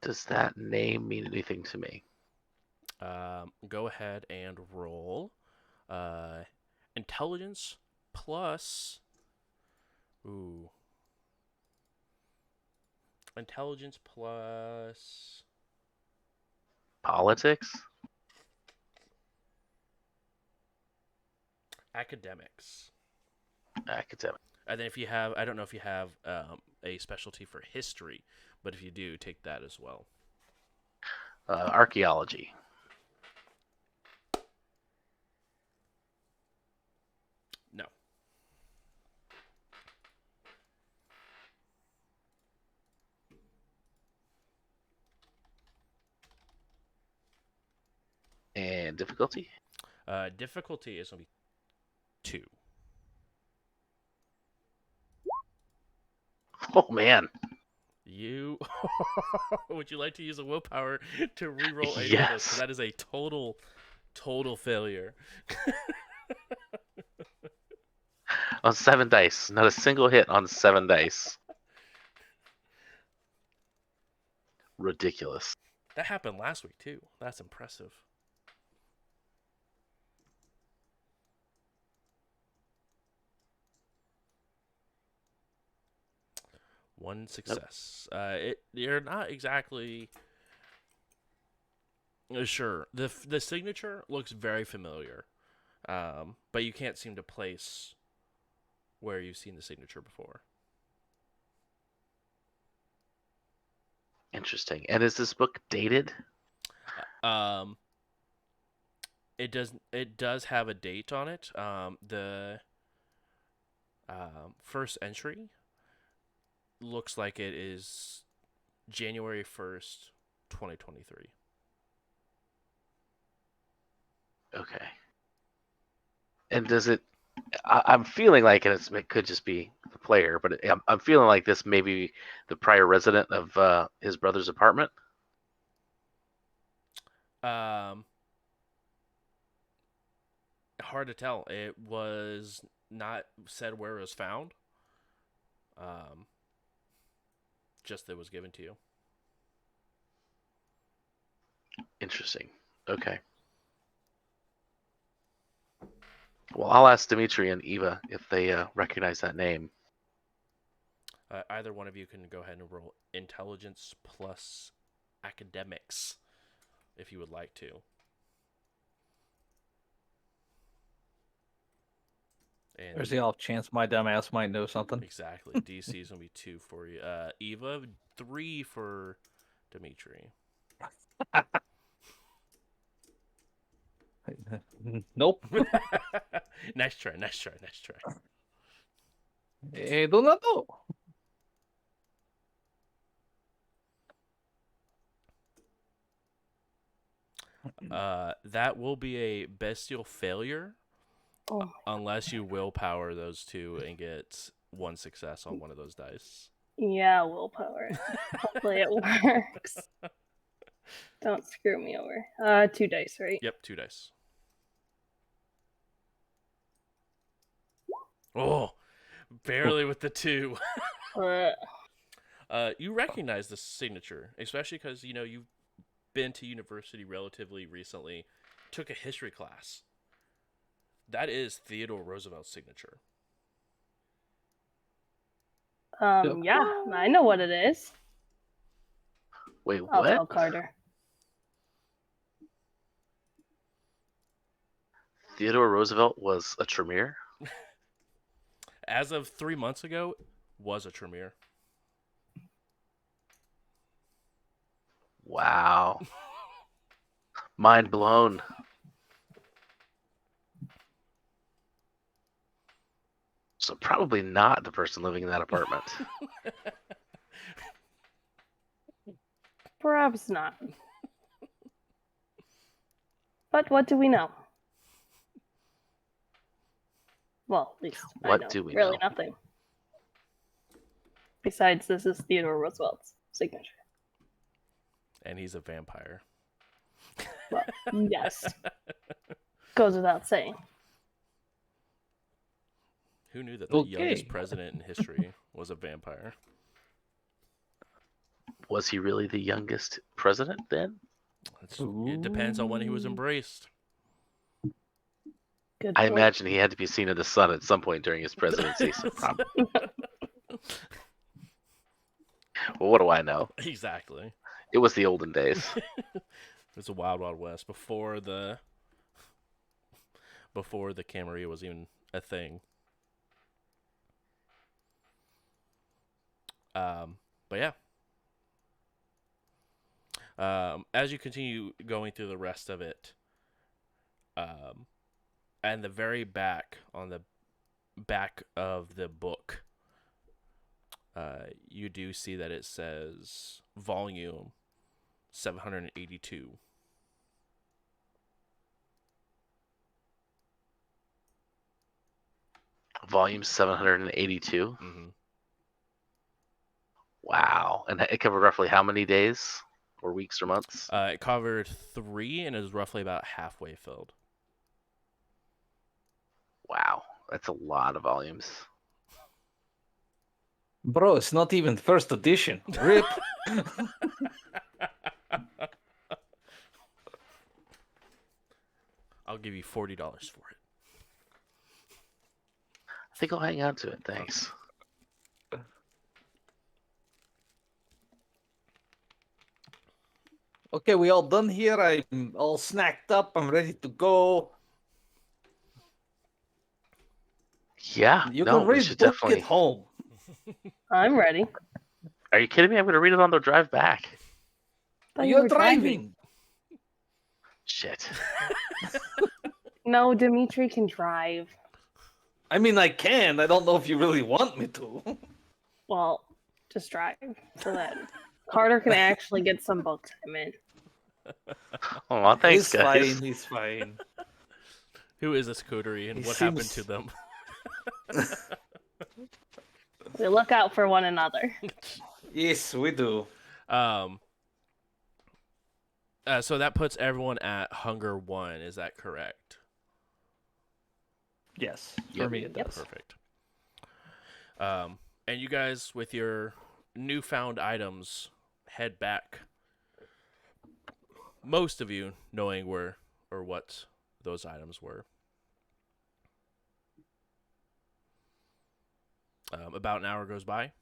Does that name mean anything to me? Go ahead and roll intelligence plus. Ooh. Intelligence plus. Politics? Academics. Academic. And then if you have, I don't know if you have a specialty for history, but if you do, take that as well. Archaeology. No. And difficulty? Difficulty is going to be 2. Oh, man. You would you like to use a willpower to reroll any of those? Yes. Because that is a total failure. On 7 dice. Not a single hit on 7 dice. Ridiculous. That happened last week too. That's impressive. One success. You're not exactly sure. The signature looks very familiar, but you can't seem to place where you've seen the signature before. Interesting. And is this book dated? It does have a date on it. The first entry looks like it is January 1st, 2023. Okay. And does it? I'm feeling like it could just be the player, but I'm feeling like this may be the prior resident of his brother's apartment. Hard to tell. It was not said where it was found. Um, just that was given to you. Interesting. Okay. Well, I'll ask Dimitri and Eva if they recognize that name. Either one of you can go ahead and roll intelligence plus academics if you would like to. And There's the off chance my dumb ass might know something. exactly. DC is going to be 2 for you. Eva, 3 for Dimitri. Nope. Nice try. I do not know. That will be a bestial failure Oh, unless you willpower those two and get 1 success on one of those dice. yeah, willpower. Hopefully it works. Don't screw me over. 2 dice, right? Yep, 2 dice. Oh, barely with the 2. You recognize the signature, especially because you've been to university relatively recently, took a history class. That is Theodore Roosevelt's signature. Yeah, I know what it is. Wait, I'll what? tell Carter. Theodore Roosevelt was a Tremere? As of 3 months ago, was a Tremere. Wow. Mind blown. So probably not the person living in that apartment. Perhaps not. But what do we know? Well, at least What I know. do we Really know? nothing. Besides, this is Theodore Roosevelt's signature. And he's a vampire. Well, yes. Goes without saying. Who knew that the youngest president in history was a vampire? Was he really the youngest president then? It depends on when he was embraced. Good I point. imagine he had to be seen in the sun at some point during his presidency. So probably. Well, what do I know? Exactly. It was the olden days. It was a wild, wild west before the Camarilla was even a thing. But yeah. As you continue going through the rest of it, and the very back, on the back of the book, you do see that it says volume 782. Volume 782. Mm-hmm. Wow. And it covered roughly how many days or weeks or months? It covered 3 and is roughly about halfway filled. Wow. That's a lot of volumes. Bro, it's not even first edition. Rip. I'll give you $40 for it. I think I'll hang on to it. Thanks. Okay, we all done here. I'm all snacked up. I'm ready to go. Yeah. You no, can we read should book definitely. at home. I'm ready. Are you kidding me? I'm going to read it on the drive back. Thought you You're were driving. Shit. No, Dimitri can drive. I mean, I can. I don't know if you really want me to. Well, just drive so that Carter can actually get some book time in. Oh, thanks, He's guys. fine. He's fine. Who is this coterie and He what happened seems- to them? We look out for one another. Yes, we do. So that puts everyone at hunger 1. Is that correct? Yes, for Yep. me it does. Perfect. And you guys, with your newfound items, head back. Most of you knowing where or what those items were. About an hour goes by,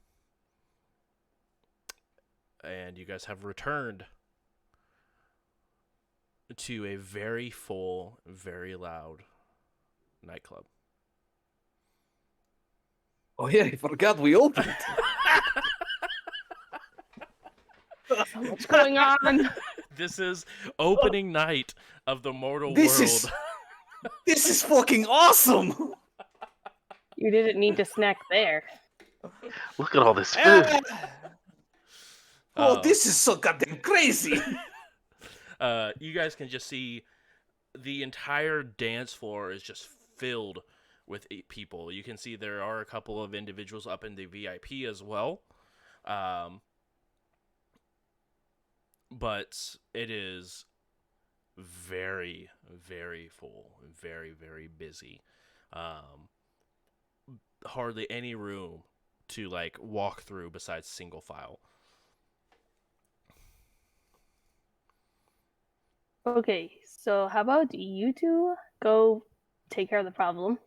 and you guys have returned to a very full, very loud nightclub. Oh yeah, I forgot we opened. So much going on. This is opening night of the Mortal This World. is this is fucking awesome. You didn't need to snack there. Look at all this food. Oh, this is so goddamn crazy. You guys can just see the entire dance floor is just filled with people. You can see there are a couple of individuals up in the VIP as well. But it is very, very full, very, very busy. Hardly any room to like walk through besides single file. Okay, so how about you two go take care of the problem?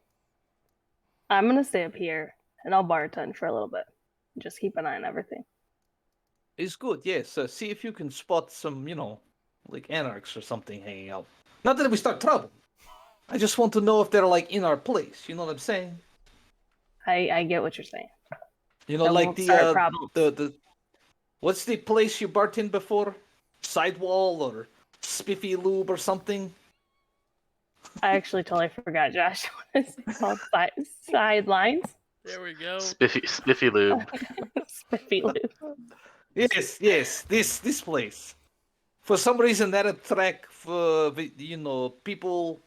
I'm gonna stay up here and I'll bartend for a little bit. Just keep an eye on everything. It's good, yes. See if you can spot some, like anarchs or something hanging out. Not that we start trouble. I just want to know if they're like in our place. You know what I'm saying? I get what you're saying. Like won't start problems. the what's the place you bartend before? Sidewall or Spiffy Lube or something? I actually totally forgot, Josh. What is it called? Sidelines? There we go. Spiffy lube. Spiffy Lou. Yes, this place. For some reason that attract people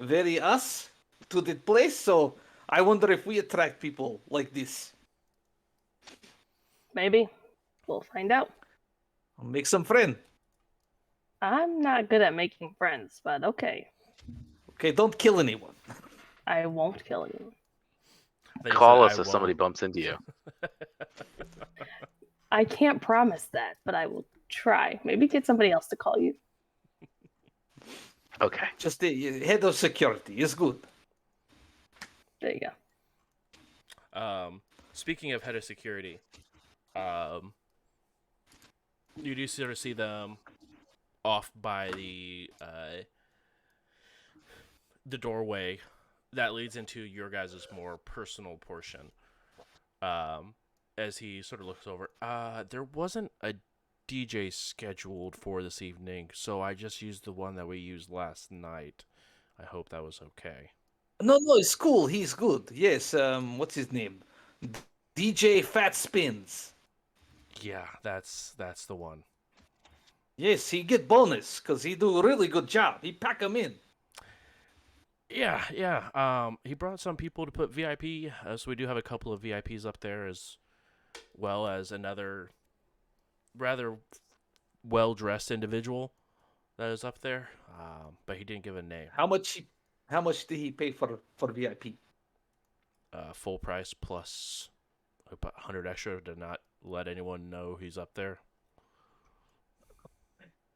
very us to the place, so I wonder if we attract people like this. Maybe. We'll find out. I'll make some friend. I'm not good at making friends, but okay. Okay, don't kill anyone. I won't kill anyone. Call us if somebody bumps into you. I can't promise that, but I will try. Maybe get somebody else to call you. Okay. Just the head of security is good. There you go. Speaking of head of security, you do sort of see them off by the doorway that leads into your guys' more personal portion. As he sort of looks over, there wasn't a DJ scheduled for this evening, so I just used the one that we used last night. I hope that was okay. No, it's cool. He's good. Yes. What's his name? DJ Fat Spins. Yeah, that's the one. Yes, he get bonus because he do a really good job. He pack him in. Yeah. He brought some people to put VIP, so we do have a couple of VIPs up there as well as another rather well-dressed individual that is up there, but he didn't give a name. How much did he pay for VIP? Full price plus about 100 extra to not let anyone know he's up there.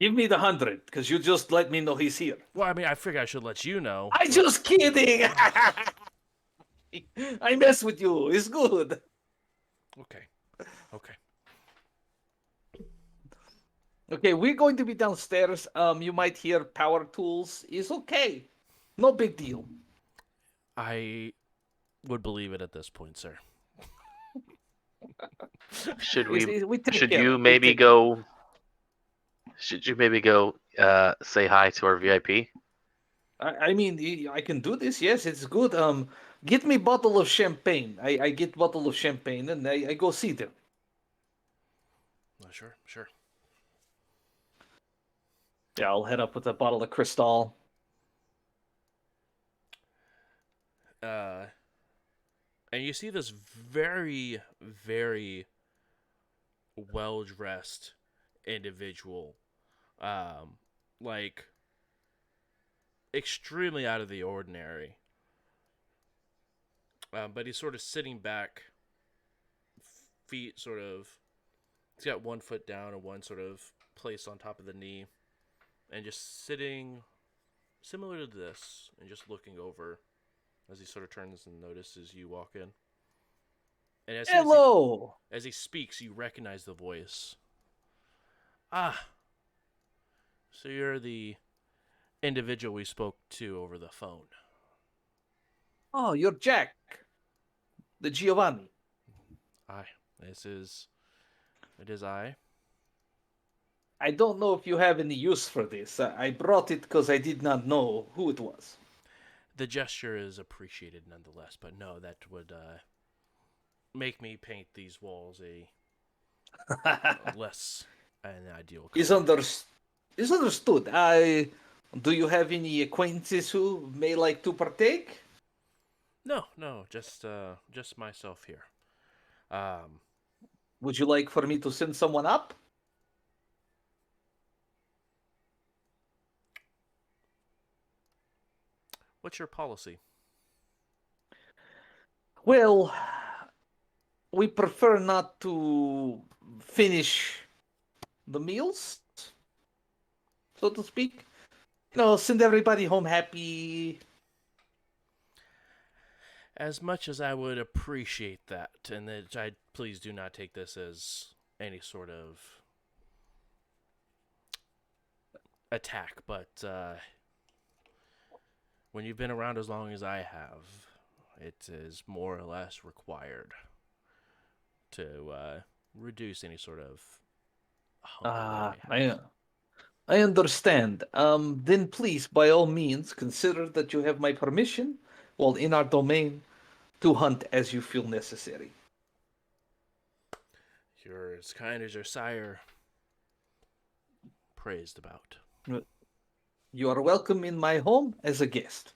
Give me the 100 because you just let me know he's here. Well, I mean, I figure I should let you know. I'm just kidding. I mess with you. It's good. Okay. Okay, we're going to be downstairs. You might hear power tools. It's okay. No big deal. I would believe it at this point, sir. Should Should you maybe go say hi to our VIP? I mean, I can do this. Yes, it's good. Get me bottle of champagne. I get bottle of champagne and I go see them. Sure. Yeah, I'll head up with a bottle of Cristal. And you see this very, very well-dressed individual, like extremely out of the ordinary. But he's sort of sitting back, feet sort of. He's got one foot down and one sort of placed on top of the knee, and just sitting similar to this, and just looking over as he sort of turns and notices you walk in. And Hello. as he speaks, you recognize the voice. Ah, so you're the individual we spoke to over the phone. Oh, you're Jack. The Giovanni. Aye, it is I. I don't know if you have any use for this. I brought it because I did not know who it was. The gesture is appreciated nonetheless, but no, that would make me paint these walls a less an ideal color. Is understood. Do you have any acquaintances who may like to partake? No, just myself here. Would you like for me to send someone up? What's your policy? Well, we prefer not to finish the meals, so to speak. Send everybody home happy. As much as I would appreciate that, and that I please do not take this as any sort of attack, but when you've been around as long as I have, it is more or less required to reduce any sort of hunger that I may have. I understand. Then please, by all means, consider that you have my permission, while in our domain, to hunt as you feel necessary. You're as kind as your sire praised about. You are welcome in my home as a guest.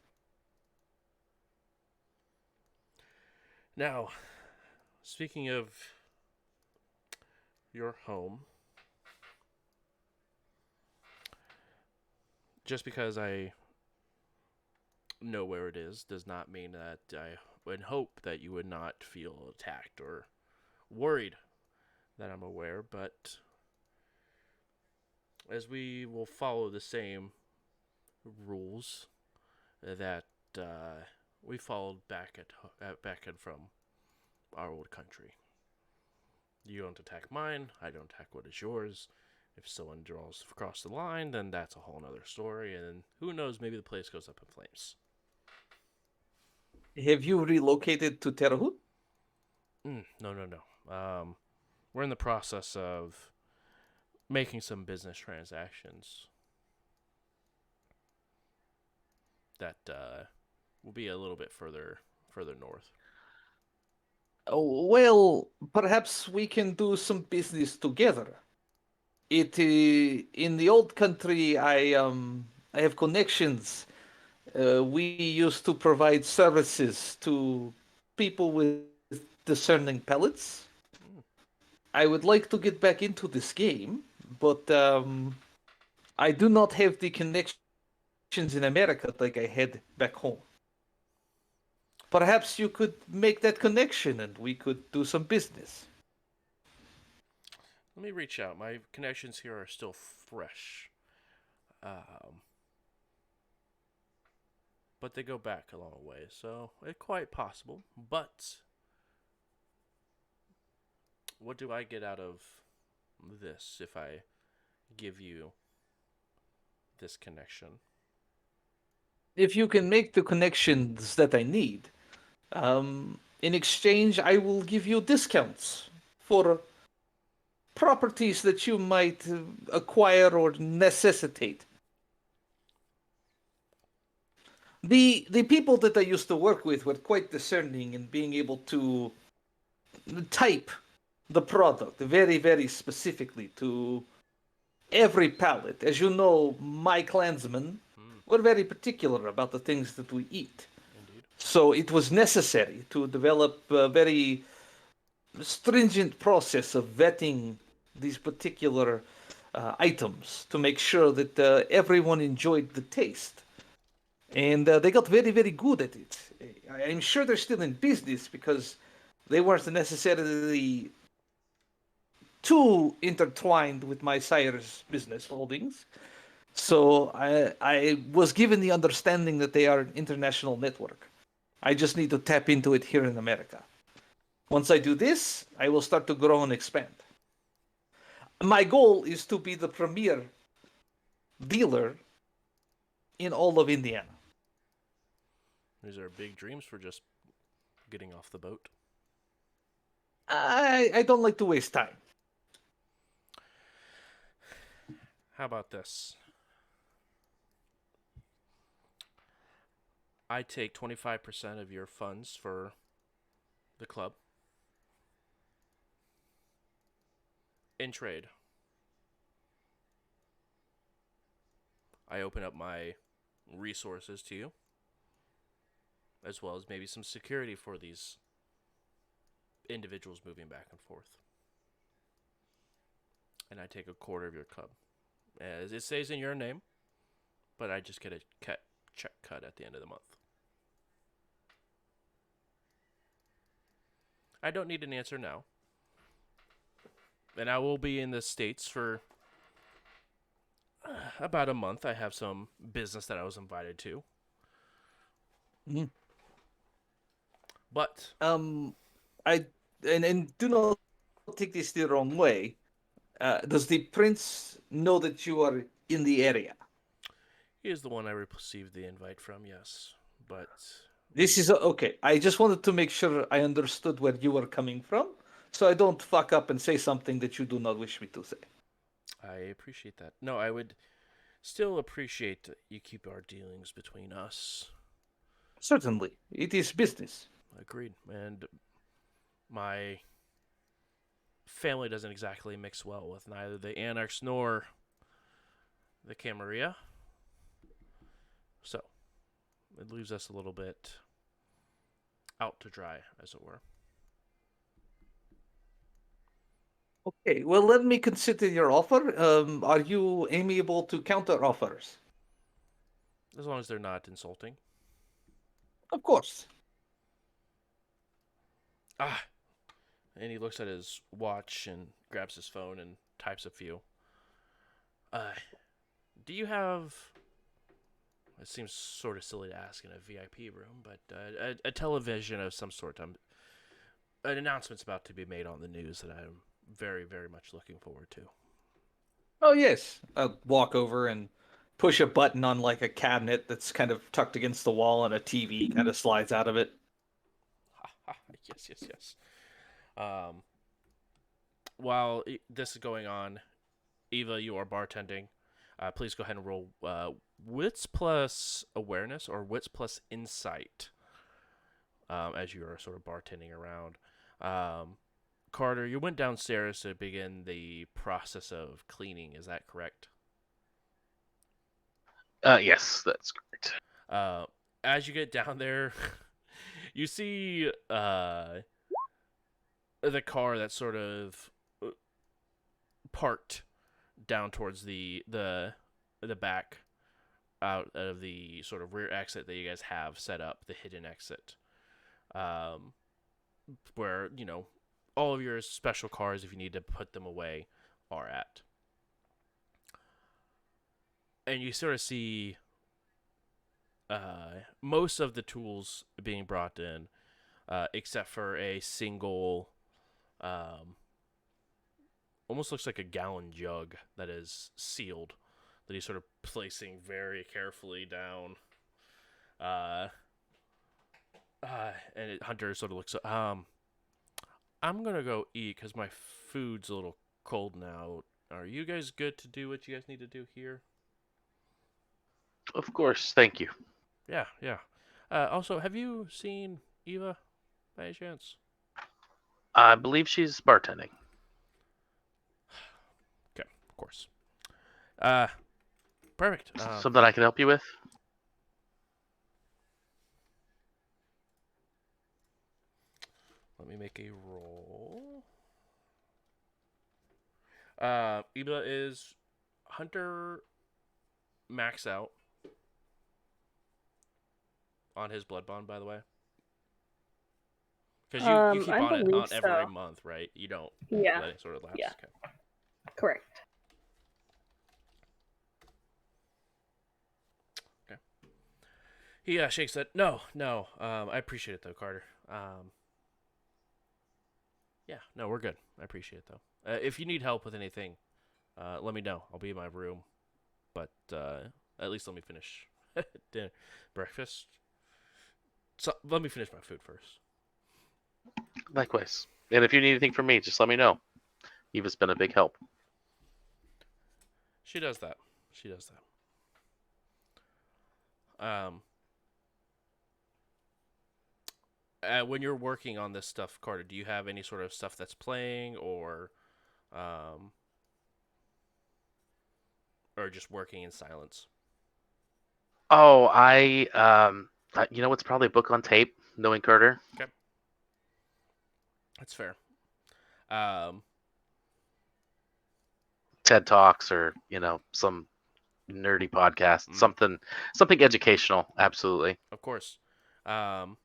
Now, speaking of your home, just because I know where it is does not mean that I would hope that you would not feel attacked or worried that I'm aware, but as we will follow the same rules that we followed back and from our old country. You don't attack mine, I don't attack what is yours. If someone draws across the line, then that's a whole nother story, and who knows, maybe the place goes up in flames. Have you relocated to Terre Haute? No. We're in the process of making some business transactions that will be a little bit further north. Oh, well, perhaps we can do some business together. In the old country, I have connections. We used to provide services to people with discerning palates. I would like to get back into this game, but I do not have the connections in America like I had back home. Perhaps you could make that connection and we could do some business. Let me reach out. My connections here are still fresh. But they go back a long way, so it's quite possible. But what do I get out of this if I give you this connection? If you can make the connections that I need, in exchange, I will give you discounts for properties that you might acquire or necessitate. The people that I used to work with were quite discerning in being able to type the product very, very specifically to every palate. As you know, my clansmen were very particular about the things that we eat. Indeed. So it was necessary to develop a very stringent process of vetting these particular items to make sure that everyone enjoyed the taste. And they got very, very good at it. I'm sure they're still in business because they weren't necessarily too intertwined with my sire's business holdings. So I was given the understanding that they are an international network. I just need to tap into it here in America. Once I do this, I will start to grow and expand. My goal is to be the premier dealer in all of Indiana. These are big dreams for just getting off the boat. I don't like to waste time. How about this? I take 25% of your funds for the club. In trade, I open up my resources to you, as well as maybe some security for these individuals moving back and forth. And I take a quarter of your club. As it stays in your name, but I just get a check cut at the end of the month. I don't need an answer now. And I will be in the States for about a month. I have some business that I was invited to. Mhm. But I and do not take this the wrong way. Does the prince know that you are in the area? he is the one I received the invite from, yes. But This is okay. I just wanted to make sure I understood where you were coming from, so I don't fuck up and say something that you do not wish me to say. I appreciate that. No, I would still appreciate you keep our dealings between us. Certainly, it is business. Agreed. And my family doesn't exactly mix well with neither the Anarchs nor the Camarilla. So, it leaves us a little bit out to dry, as it were. Okay, well, let me consider your offer. Are you amiable to counter offers? As long as they're not insulting. Of course. Ah! And he looks at his watch and grabs his phone and types a few. Do you have... It seems sort of silly to ask in a VIP room, but a television of some sort. An announcement's about to be made on the news that I'm very, very much looking forward to. Oh, yes. I'll walk over and push a button on like a cabinet that's kind of tucked against the wall, and a TV kind of slides out of it. Yes, yes, yes. Um, while this is going on, Eva, you are bartending. Please go ahead and roll wits plus awareness or wits plus insight as you are sort of bartending around. Carter, you went downstairs to begin the process of cleaning. Is that correct? Yes, that's correct. As you get down there, you see the car that's sort of parked down towards the back out of the sort of rear exit that you guys have set up, the hidden exit, where all of your special cars, if you need to put them away, are at. And you sort of see most of the tools being brought in, except for a single, almost looks like a gallon jug that is sealed, that he's sort of placing very carefully down. And Hunter sort of looks. I'm gonna go eat because my food's a little cold now. Are you guys good to do what you guys need to do here? Of course, thank you. Yeah, yeah. Also, have you seen Eva by any chance? I believe she's bartending. Okay, of course. Perfect. Something I can help you with? Let me make a roll. Eva, is Hunter max out on his blood bond, by the way? Because you keep I on it believe on every so. month, right? You don't Yeah, let it sort of lapse. yeah. Okay. correct. Okay. He shakes it. No, no. I appreciate it though, Carter. Yeah, no, we're good. I appreciate it though. If you need help with anything, let me know. I'll be in my room. But at least let me finish dinner, breakfast. So let me finish my food first. Likewise. And if you need anything from me, just let me know. Eva's been a big help. She does that. She does that. When you're working on this stuff, Carter, do you have any sort of stuff that's playing, um, or just working in silence? Oh, you know, it's probably a book on tape, knowing Carter. Okay, that's fair. Um, TED Talks or, some nerdy podcast, mm, something educational. Absolutely. of course. Um,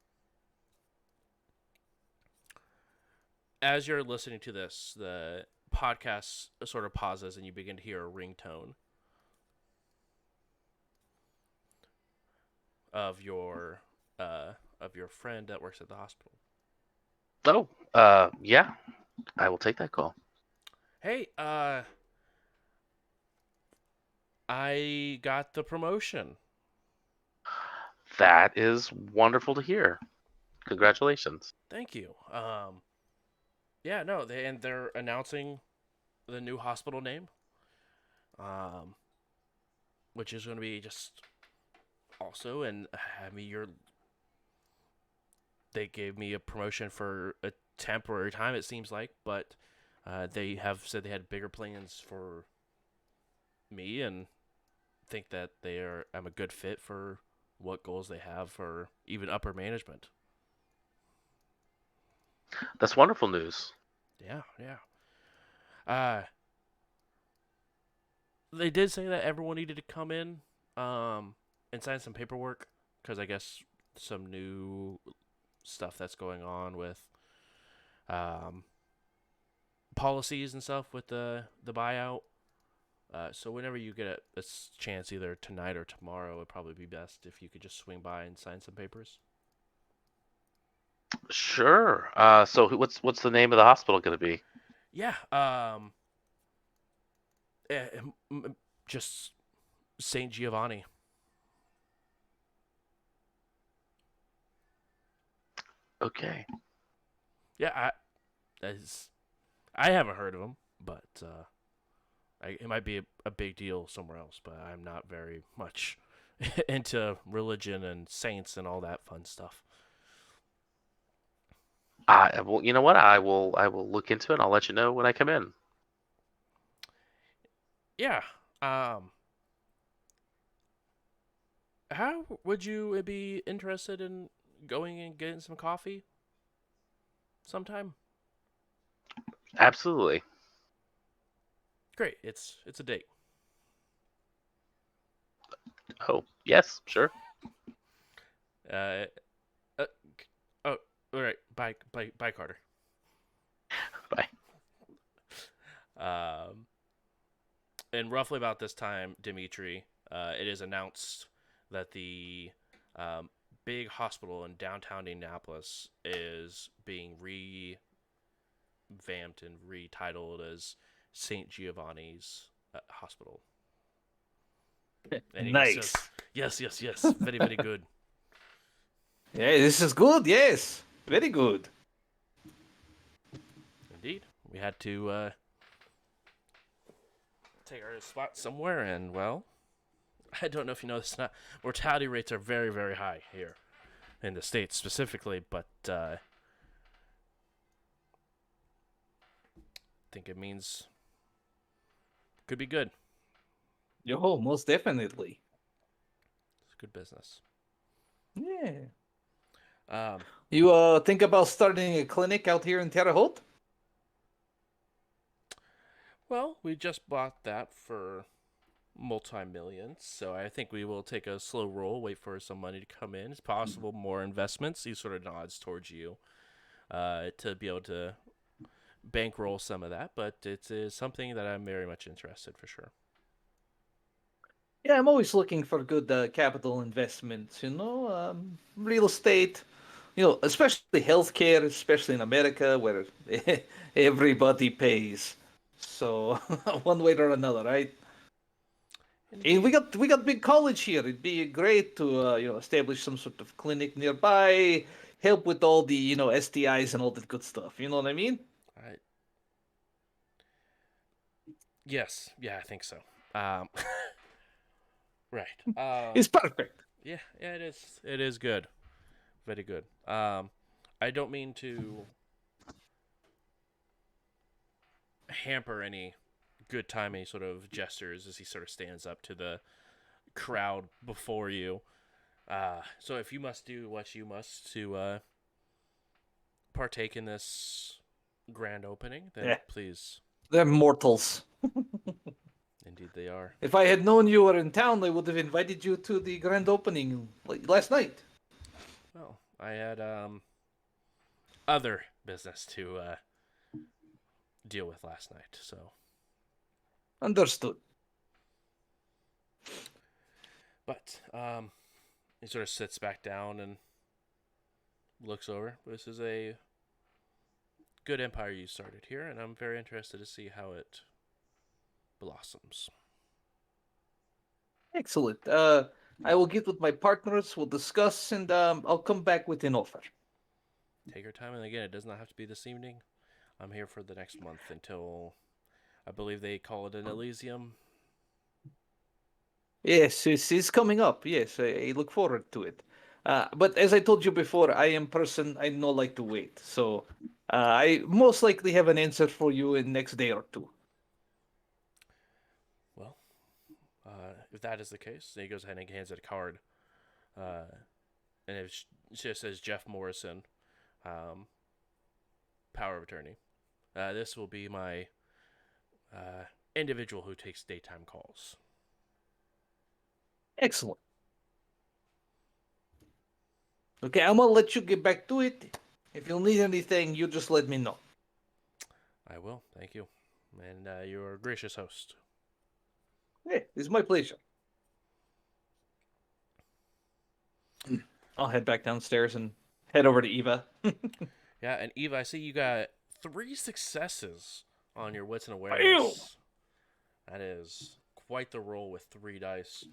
as you're listening to this, the podcast sort of pauses, and you begin to hear a ringtone of your friend that works at the hospital. Oh, yeah, I will take that call. Hey, I got the promotion. That is wonderful to hear. Congratulations. Thank you. Yeah, no, they're announcing the new hospital name, um, which is going to be just also, and I mean, they gave me a promotion for a temporary time, it seems like, but they have said they had bigger plans for me, and think that I'm a good fit for what goals they have for even upper management. That's wonderful news. Yeah, yeah. Uh, they did say that everyone needed to come in, and sign some paperwork because I guess some new stuff that's going on with um, policies and stuff with the buyout. So whenever you get a chance, either tonight or tomorrow, it'd probably be best if you could just swing by and sign some papers. Sure. So what's the name of the hospital going to be? Yeah. eh, just Saint Giovanni. Okay. Yeah, I haven't heard of him, but it might be a big deal somewhere else. But I'm not very much into religion and saints and all that fun stuff. Well, you know what? I will look into it. And I'll let you know when I come in. Yeah. Um, how would you be interested in going and getting some coffee sometime? Absolutely. Great. It's a date. Oh, yes, sure. Uh, uh oh, all right. Bye, Carter. Bye. And roughly about this time, Dimitri, it is announced that the big hospital in downtown Indianapolis is being revamped and retitled as St. Giovanni's Hospital. And he says, Nice. yes, very, very good. Yeah, this is good. Yes, very good. Indeed. We had to take our spot somewhere, and, well, I don't know if you know this or not, mortality rates are very, very high here in the States specifically, but I think it means could be good. Yo, most definitely. It's good business. Yeah. Um, You think about starting a clinic out here in Terre Haute? well, we just bought that for multi-millions, so I think we will take a slow roll, wait for some money to come in. It's possible more investments. He sort of nods towards you. to be able to bankroll some of that. But it is something that I'm very much interested for sure. Yeah, I'm always looking for good capital investments. Real estate. Especially healthcare, especially in America, where everybody pays. So one way or another, right? And we Indeed. got big college here. It'd be great to establish some sort of clinic nearby, help with all the STIs and all that good stuff. You know what I mean? I Yes, yeah, I think so. Um, right. It's perfect. Yeah, yeah, it is. It is good. Very good. I don't mean to hamper any good time, any sort of gestures as he sort of stands up to the crowd before you. So if you must do what you must to partake in this grand opening, then Yeah, please. they're mortals. Indeed, they are. If I had known you were in town, I would have invited you to the grand opening like last night. Well, I had other business to deal with last night, so. Understood. But he sort of sits back down and looks over. This is a good empire you started here, and I'm very interested to see how it blossoms. Excellent. I will get with my partners. We'll discuss, and I'll come back with an offer. Take your time, and again, it does not have to be this evening. I'm here for the next month until I believe they call it an Elysium. Yes, it's coming up. Yes, I look forward to it. But as I told you before, I am person I no like to wait. So I most likely have an answer for you in next day or two. Well, if that is the case, then he goes ahead and hands it a card, uh, and it just says Jeff Morrison, um, power of attorney. This will be my individual who takes daytime calls. Excellent. Okay, I'm gonna let you get back to it. If you'll need anything, you just let me know. I will, thank you, and you're a gracious host. Yeah, it's my pleasure. I'll head back downstairs and head over to Eva. Yeah, and Eva, I see you got 3 successes on your wits and Ew. awareness. That is quite the roll with 3 dice.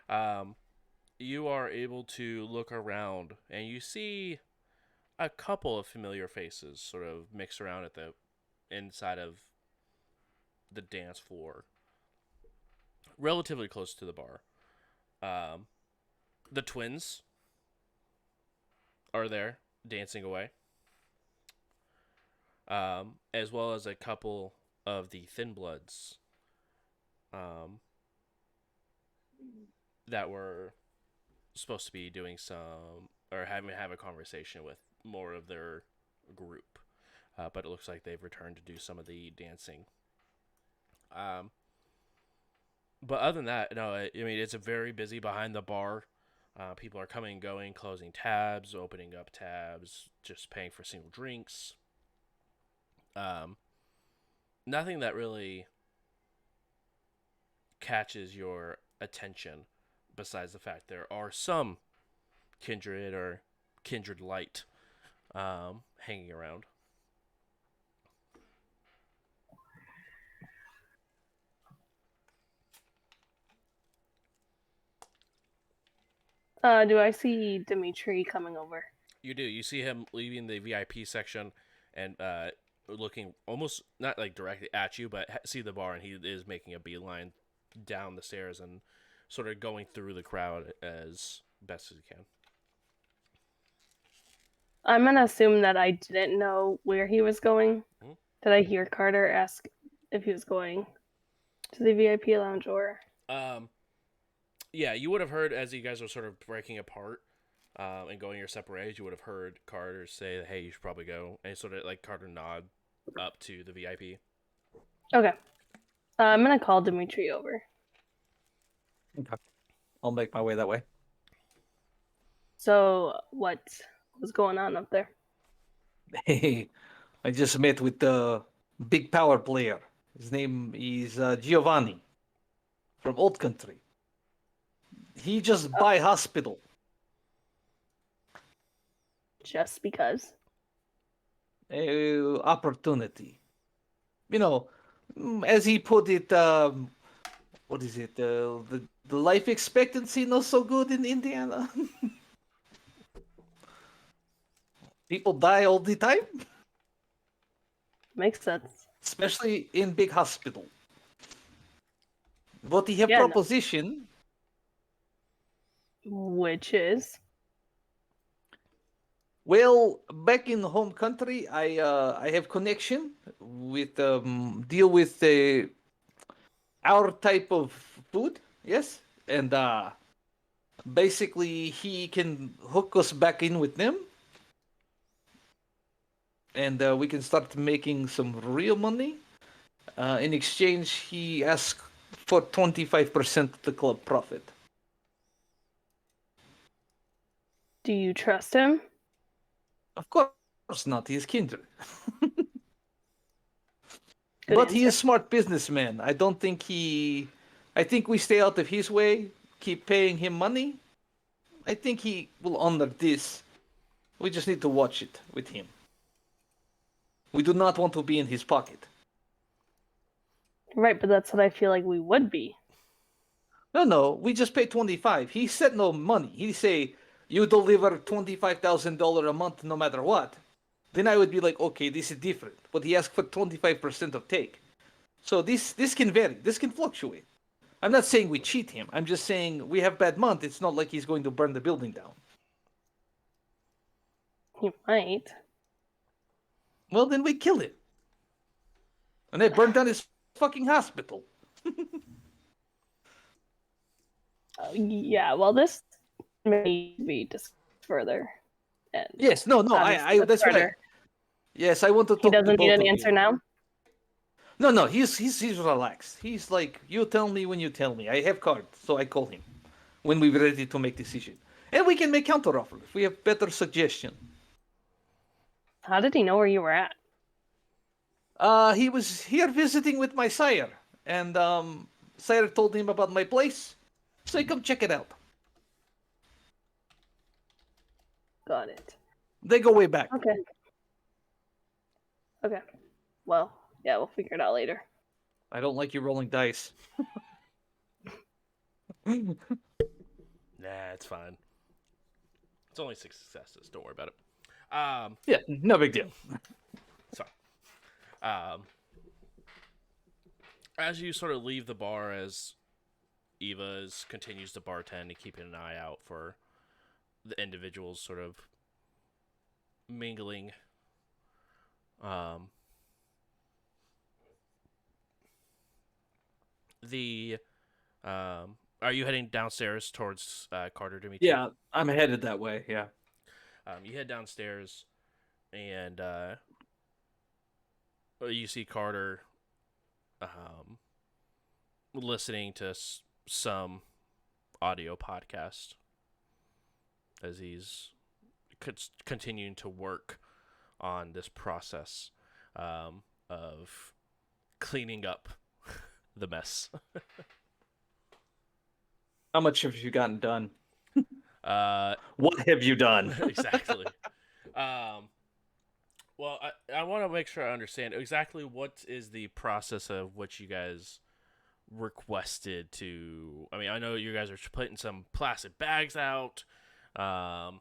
Um, you are able to look around and you see a couple of familiar faces sort of mix around at the inside of the dance floor, relatively close to the bar. Um, the twins are there dancing away, as well as a couple of the Thin Bloods um, that were supposed to be doing some or having have a conversation with more of their group, but it looks like they've returned to do some of the dancing. Um, but other than that, no, I mean it's a very busy behind the bar. People are coming and going, closing tabs, opening up tabs, just paying for single drinks. Um, Nothing that really catches your attention besides the fact there are some kindred or kindred light hanging around. Do I see Dimitri coming over? You do. You see him leaving the VIP section and looking almost not like directly at you, but see the bar, and he is making a beeline down the stairs and sort of going through the crowd as best as he can. I'm gonna assume that I didn't know where he was going. Hmm? Did I hear Carter ask if he was going to the VIP lounge or? Um, yeah, you would have heard as you guys were sort of breaking apart and going your separate ways. You would have heard Carter say, "Hey, you should probably go," and sort of like Carter nod up to the VIP. Okay. I'm gonna call Dimitri over. Okay. I'll make my way that way. So what was going on up there? Hey, I just met with the big power player. His name is Giovanni from Old Country. He just Oh, buy hospital. just because. Opportunity. You know, as he put it, what is it? The life expectancy not so good in Indiana. People die all the time, Makes sense. especially in big hospital. But he have Yeah, no, proposition. which is Well, back in home country, I have connection with deal with our type of food. Yes, and basically he can hook us back in with them, and we can start making some real money. In exchange, he asks for 25% of the club profit. do you trust him? Of course not. He's kindred. Good But he answer. is smart businessman. I don't think he. I think we stay out of his way. Keep paying him money. I think he will honor this. We just need to watch it with him. We do not want to be in his pocket. Right, but that's what I feel like we would be. No, no, we just pay 25. He said no money. He say you deliver $25,000 a month no matter what. Then I would be like, okay, this is different. But he asked for 25% of take. So this can vary. This can fluctuate. I'm not saying we cheat him. I'm just saying we have bad month. It's not like he's going to burn the building down. He might. Well, then we kill him. And they burn down his fucking hospital. Yeah, well, this may be discussed further. And Yes, no, no, obviously, with that's right. Carter, Yes, I want to he talk to doesn't need both an of answer you. now. No, no, he's relaxed. He's like, you tell me when you tell me. I have cards, so I call him when we're ready to make decision, and we can make counteroffer if we have better suggestion. How did he know where you were at? He was here visiting with my sire, and sire told him about my place, so he come check it out. Got it. They go way back. Okay. Okay. Well, yeah, we'll figure it out later. I don't like you rolling dice. Nah, it's fine. It's only 6 successes. Don't worry about it. Yeah, no big deal. Sorry. As you sort of leave the bar, as Eva continues to bartend and keeping an eye out for the individuals sort of mingling. The Are you heading downstairs towards Carter Dimitri? Yeah, I'm headed that way. Yeah. You head downstairs, and you see Carter listening to some audio podcast as he's continuing to work on this process of cleaning up the mess. How much have you gotten done? uh, What have you done? exactly. Well, I want to make sure I understand exactly what is the process of what you guys requested to. I mean, I know you guys are putting some plastic bags out, and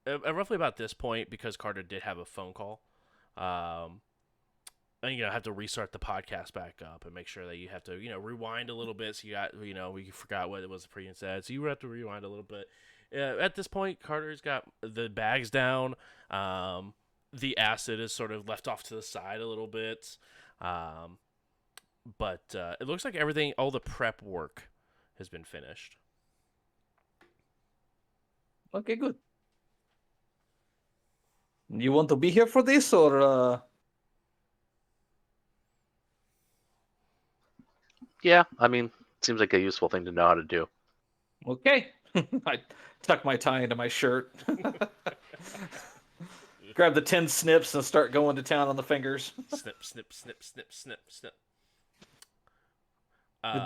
roughly about this point, because Carter did have a phone call, and have to restart the podcast back up and make sure that you have to rewind a little bit. So you got we forgot what it was pre and said, so you have to rewind a little bit. At this point, Carter's got the bags down. The acid is sort of left off to the side a little bit. But it looks like everything, all the prep work has been finished. Okay, good. You want to be here for this, or Yeah, I mean, seems like a useful thing to know how to do. okay? I tuck my tie into my shirt. Grab the 10 snips and start going to town on the fingers. Snip, snip, snip, snip, snip, snip.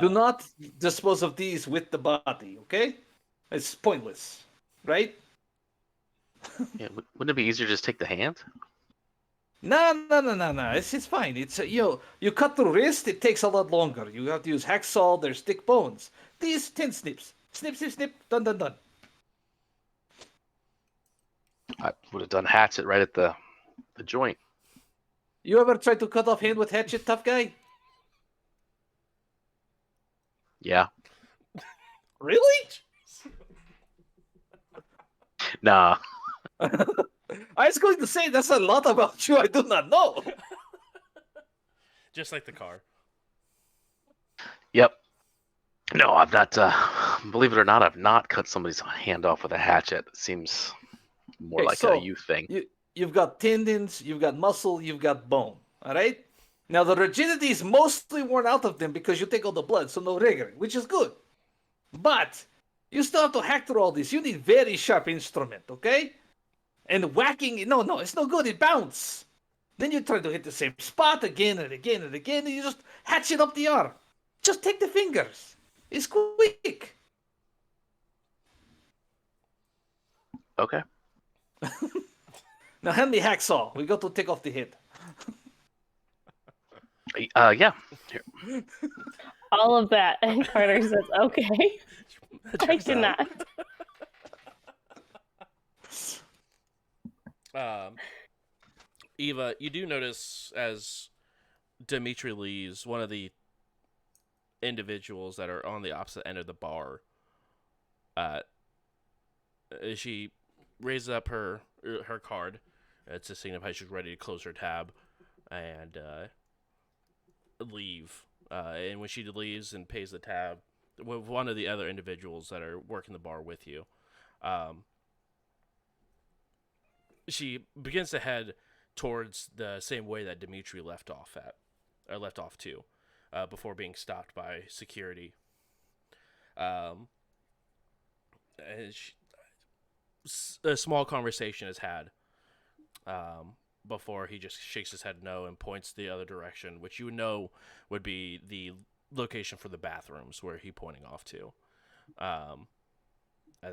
Do not dispose of these with the body, okay? It's pointless, right? Yeah, wouldn't it be easier to just take the hand? No. It's fine. It's you cut the wrist, it takes a lot longer. You have to use hacksaw. There's thick bones. These 10 snips. Snip, snip, snip. Done, done, done. I would have done hatchet right at the joint. You ever tried to cut off hand with hatchet, tough guy? Yeah. Really? Nah. I was going to say that's a lot about you I do not know. Just like the car. Yep. No, I've not. Believe it or not, I've not cut somebody's hand off with a hatchet. It seems more Okay, like so a you thing. You've got tendons, you've got muscle, you've got bone. All right. Now the rigidity is mostly worn out of them because you take all the blood, so no rigging, which is good. But you still have to hack through all this. You need very sharp instrument, okay? And whacking, no, it's no good. It bounces. Then you try to hit the same spot again and again and again, and you just hatchet up the arm. Just take the fingers. It's quick. Okay. Now hand me hacksaw. We got to take off the head. Yeah. Here. All of that, and Carter says, "Okay, I cannot." Eva, you do notice as Dimitri leaves, one of the individuals that are on the opposite end of the bar, she raises up her card to signify she's ready to close her tab and leave. And when she leaves and pays the tab, with one of the other individuals that are working the bar with you, she begins to head towards the same way that Dimitri left off to, before being stopped by security. And a small conversation is had, before he just shakes his head no and points the other direction, which you know would be the location for the bathrooms where he's pointing off to. And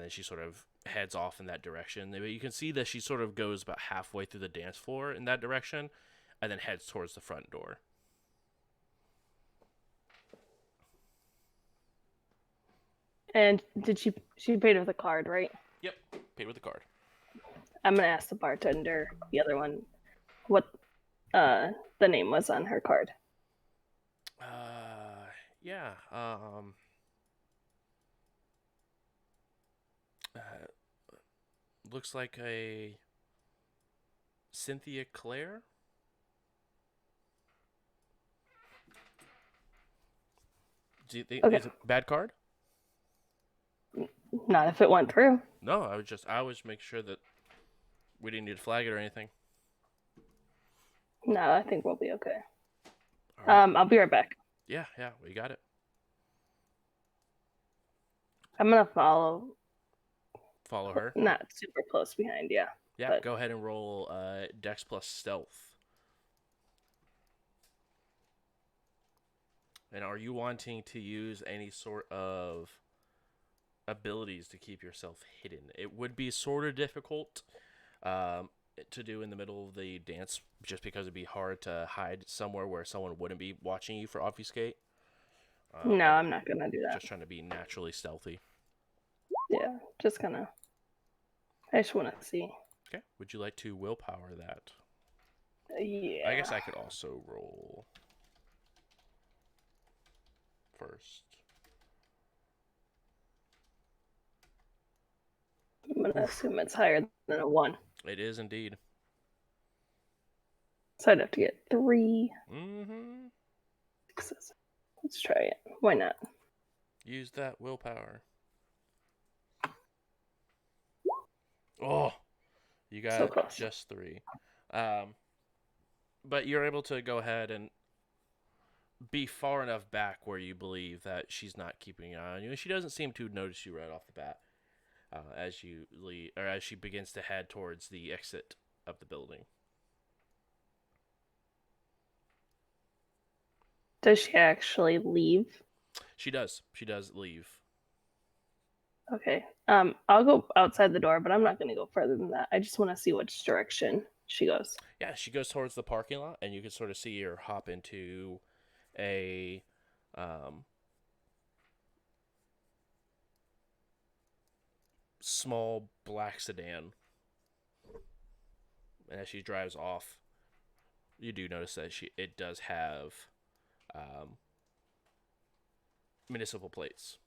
then she sort of heads off in that direction. You can see that she sort of goes about halfway through the dance floor in that direction and then heads towards the front door. And did she paid with a card, right? Yep, paid with a card. I'm gonna ask the bartender, the other one, what the name was on her card. Yeah. Looks like a Cynthia Clare. Do you think it's a bad card? Not if it went through. No, I was make sure that we didn't need to flag it or anything. No, I think we'll be okay. All right. I'll be right back. Yeah, we got it. I'm gonna follow her. Not super close behind, yeah. Yeah, but... go ahead and roll Dex plus Stealth. And are you wanting to use any sort of abilities to keep yourself hidden? It would be sort of difficult to do in the middle of the dance, just because it'd be hard to hide somewhere where someone wouldn't be watching you for obfuscate. No, I'm not gonna do that. Just trying to be naturally stealthy. Yeah, just gonna. I just want to see. Okay. Would you like to willpower that? Yeah. I guess I could also roll first. I'm gonna assume it's higher than a 1. It is indeed. So I'd have to get 3 Mm-hmm. 6s. Let's try it. Why not? Use that willpower. Oh, you got So close. just 3. But you're able to go ahead and be far enough back where you believe that she's not keeping an eye on you, and she doesn't seem to notice you right off the bat. as you leave, or as she begins to head towards the exit of the building. Does she actually leave? She does. She does leave. Okay. I'll go outside the door, but I'm not going to go further than that. I just want to see which direction she goes. Yeah, she goes towards the parking lot, and you can sort of see her hop into a small black sedan. And as she drives off, you do notice that it does have municipal plates.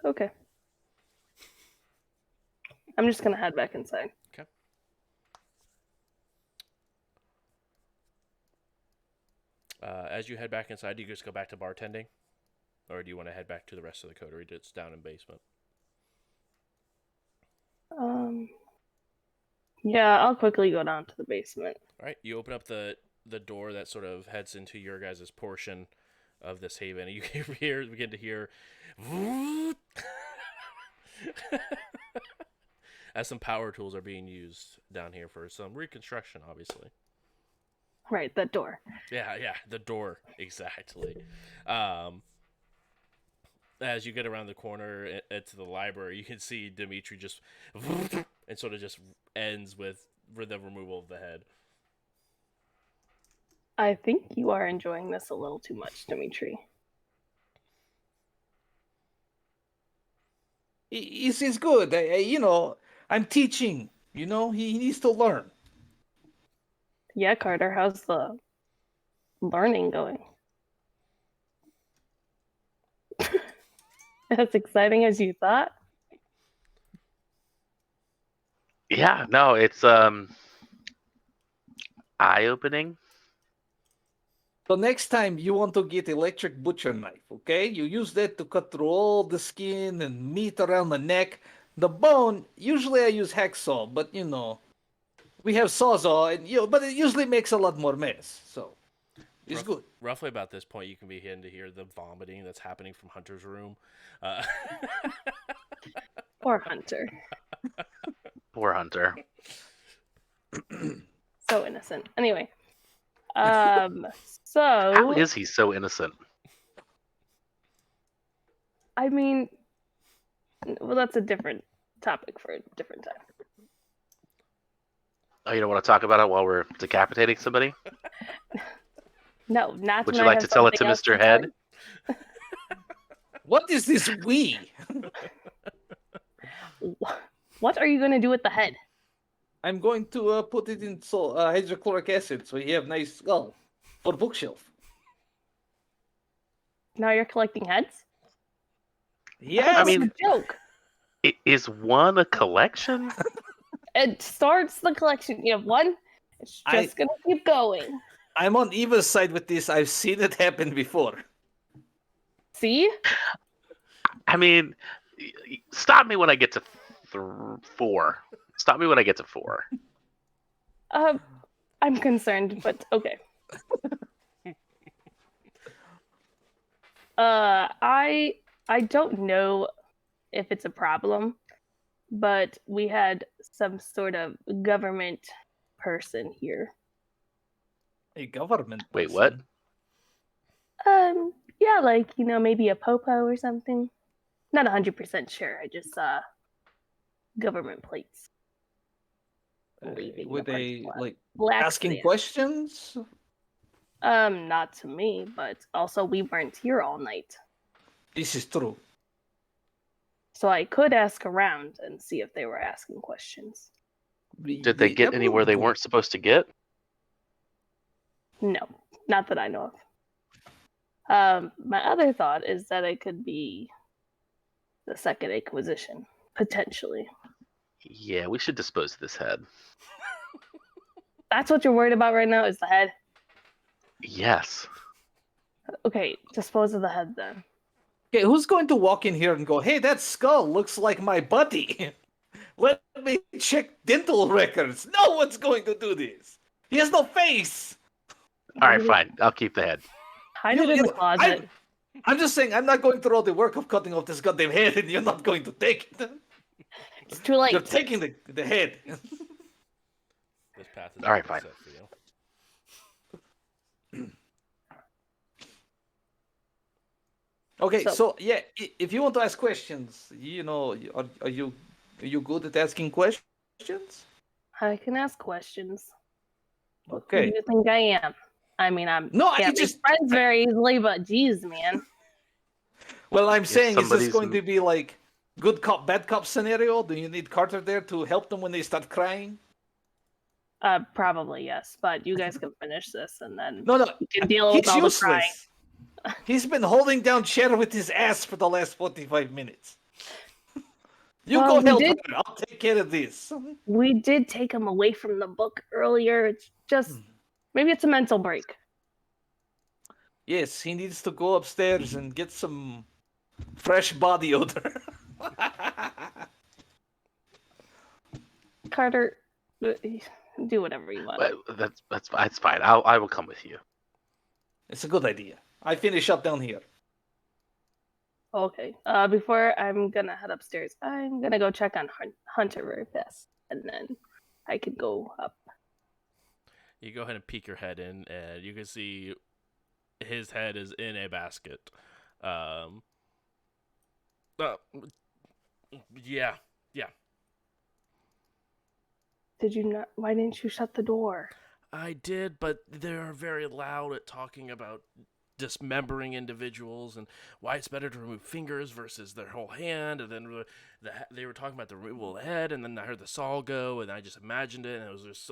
Okay. I'm just going to head back inside. Okay. As you head back inside, do you just go back to bartending? Or do you want to head back to the rest of the coterie that's down in basement? Yeah, I'll quickly go down to the basement. All right, you open up the door that sort of heads into your guys' portion of this haven, and you begin to hear as some power tools are being used down here for some reconstruction, obviously. Right, that door. Yeah, the door, exactly. As you get around the corner into the library, you can see Dimitri just and sort of just ends with the removal of the head. I think you are enjoying this a little too much, Dimitri. It's good. I'm teaching. He needs to learn. Yeah, Carter, how's the learning going? As exciting as you thought? Yeah, no, it's eye-opening. So next time you want to get electric butcher knife, okay? You use that to cut through all the skin and meat around the neck. The bone, usually I use hacksaw, but we have sawzall, and but it usually makes a lot more mess. So it's good. Roughly about this point, you can begin to hear the vomiting that's happening from Hunter's room. Poor Hunter. Poor Hunter. So innocent. Anyway. So How is he so innocent? I mean, well, that's a different topic for a different time. Oh, you don't want to talk about it while we're decapitating somebody? No, not. Would when you I like have to tell it to something else Mr. tell Head? you. What is this we? What are you going to do with the head? I'm going to put it in hydrochloric acid so you have nice skull for bookshelf. Now you're collecting heads? Yeah, I mean- it's a joke. Is one a collection? It starts the collection. You have one. It's just going to keep going. I'm on Eva's side with this. I've seen it happen before. See? I mean, stop me when I get to 4. Stop me when I get to 4. I'm concerned, but okay. I don't know if it's a problem, but we had some sort of government person here. A government Wait, person? what? Yeah, like, maybe a popo or something. Not 100% sure. I just saw government plates. Leaving Were the they parking lot. like Black asking sedan. questions? Not to me, but also we weren't here all night. This is true. So I could ask around and see if they were asking questions. Did they get anywhere they weren't supposed to get? No, not that I know of. My other thought is that it could be the Second Inquisition, potentially. Yeah, we should dispose of this head. That's what you're worried about right now, is the head? Yes. Okay, dispose of the head then. Okay, who's going to walk in here and go, hey, that skull looks like my buddy? Let me check dental records. No one's going to do this. He has no face. All right, fine. I'll keep the head. Hide it in the closet. I'm just saying, I'm not going through all the work of cutting off this goddamn head, and you're not going to take it. It's too late. You're taking the head. This path is All right, already fine. set for you. Okay, So- so yeah, if you want to ask questions, are you good at asking questions? I can ask questions. Who do Okay. you think I am? I mean, No, I can't make just friends very easily, but geez, man. well, I'm saying, is this somebody's going to be like good cop, bad cop scenario? Do you need Carter there to help them when they start crying? Probably yes, but you guys can finish this and then No, you can deal with he's all the crying. useless. He's been holding down Cheddar with his ass for the last 45 minutes. You Well, go help her. I'll take care of this. We did take him away from the book earlier. It's just maybe it's a mental break. Yes, he needs to go upstairs and get some fresh body odor. Carter, do whatever you want. But that's fine. I will come with you. It's a good idea. I finish up down here. Okay. Before I'm gonna head upstairs, I'm gonna go check on Hunter very fast, and then I can go up. You go ahead and peek your head in, and you can see his head is in a basket. Yeah. Did you not? Why didn't you shut the door? I did, but they're very loud at talking about dismembering individuals and why it's better to remove fingers versus their whole hand. And then they were talking about the removal of the head, and then I heard the saw go, and I just imagined it, and it was just.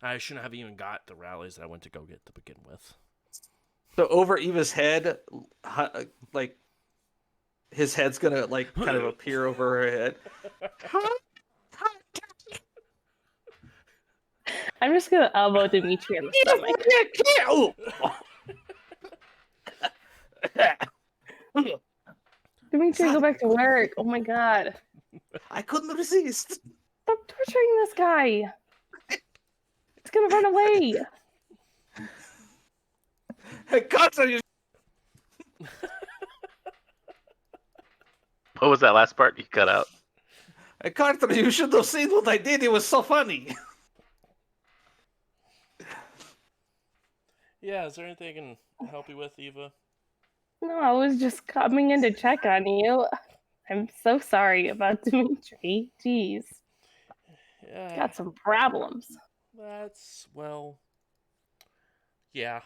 I shouldn't have even got the rallies that I went to go get to begin with. So over Eva's head, like his head's gonna like kind of appear over her head. I'm just gonna elbow Dimitri in the stomach. Dimitri, go back to work. Oh my god. I couldn't resist. Stop torturing this guy. It's gonna run away. Hey, Carter, you... What was that last part you cut out? Hey, Carter, you should have seen what I did. It was so funny. Yeah, is there anything I can help you with, Eva? No, I was just coming in to check on you. I'm so sorry about Dimitri. Jeez. Yeah. Got some problems. Well. Yeah.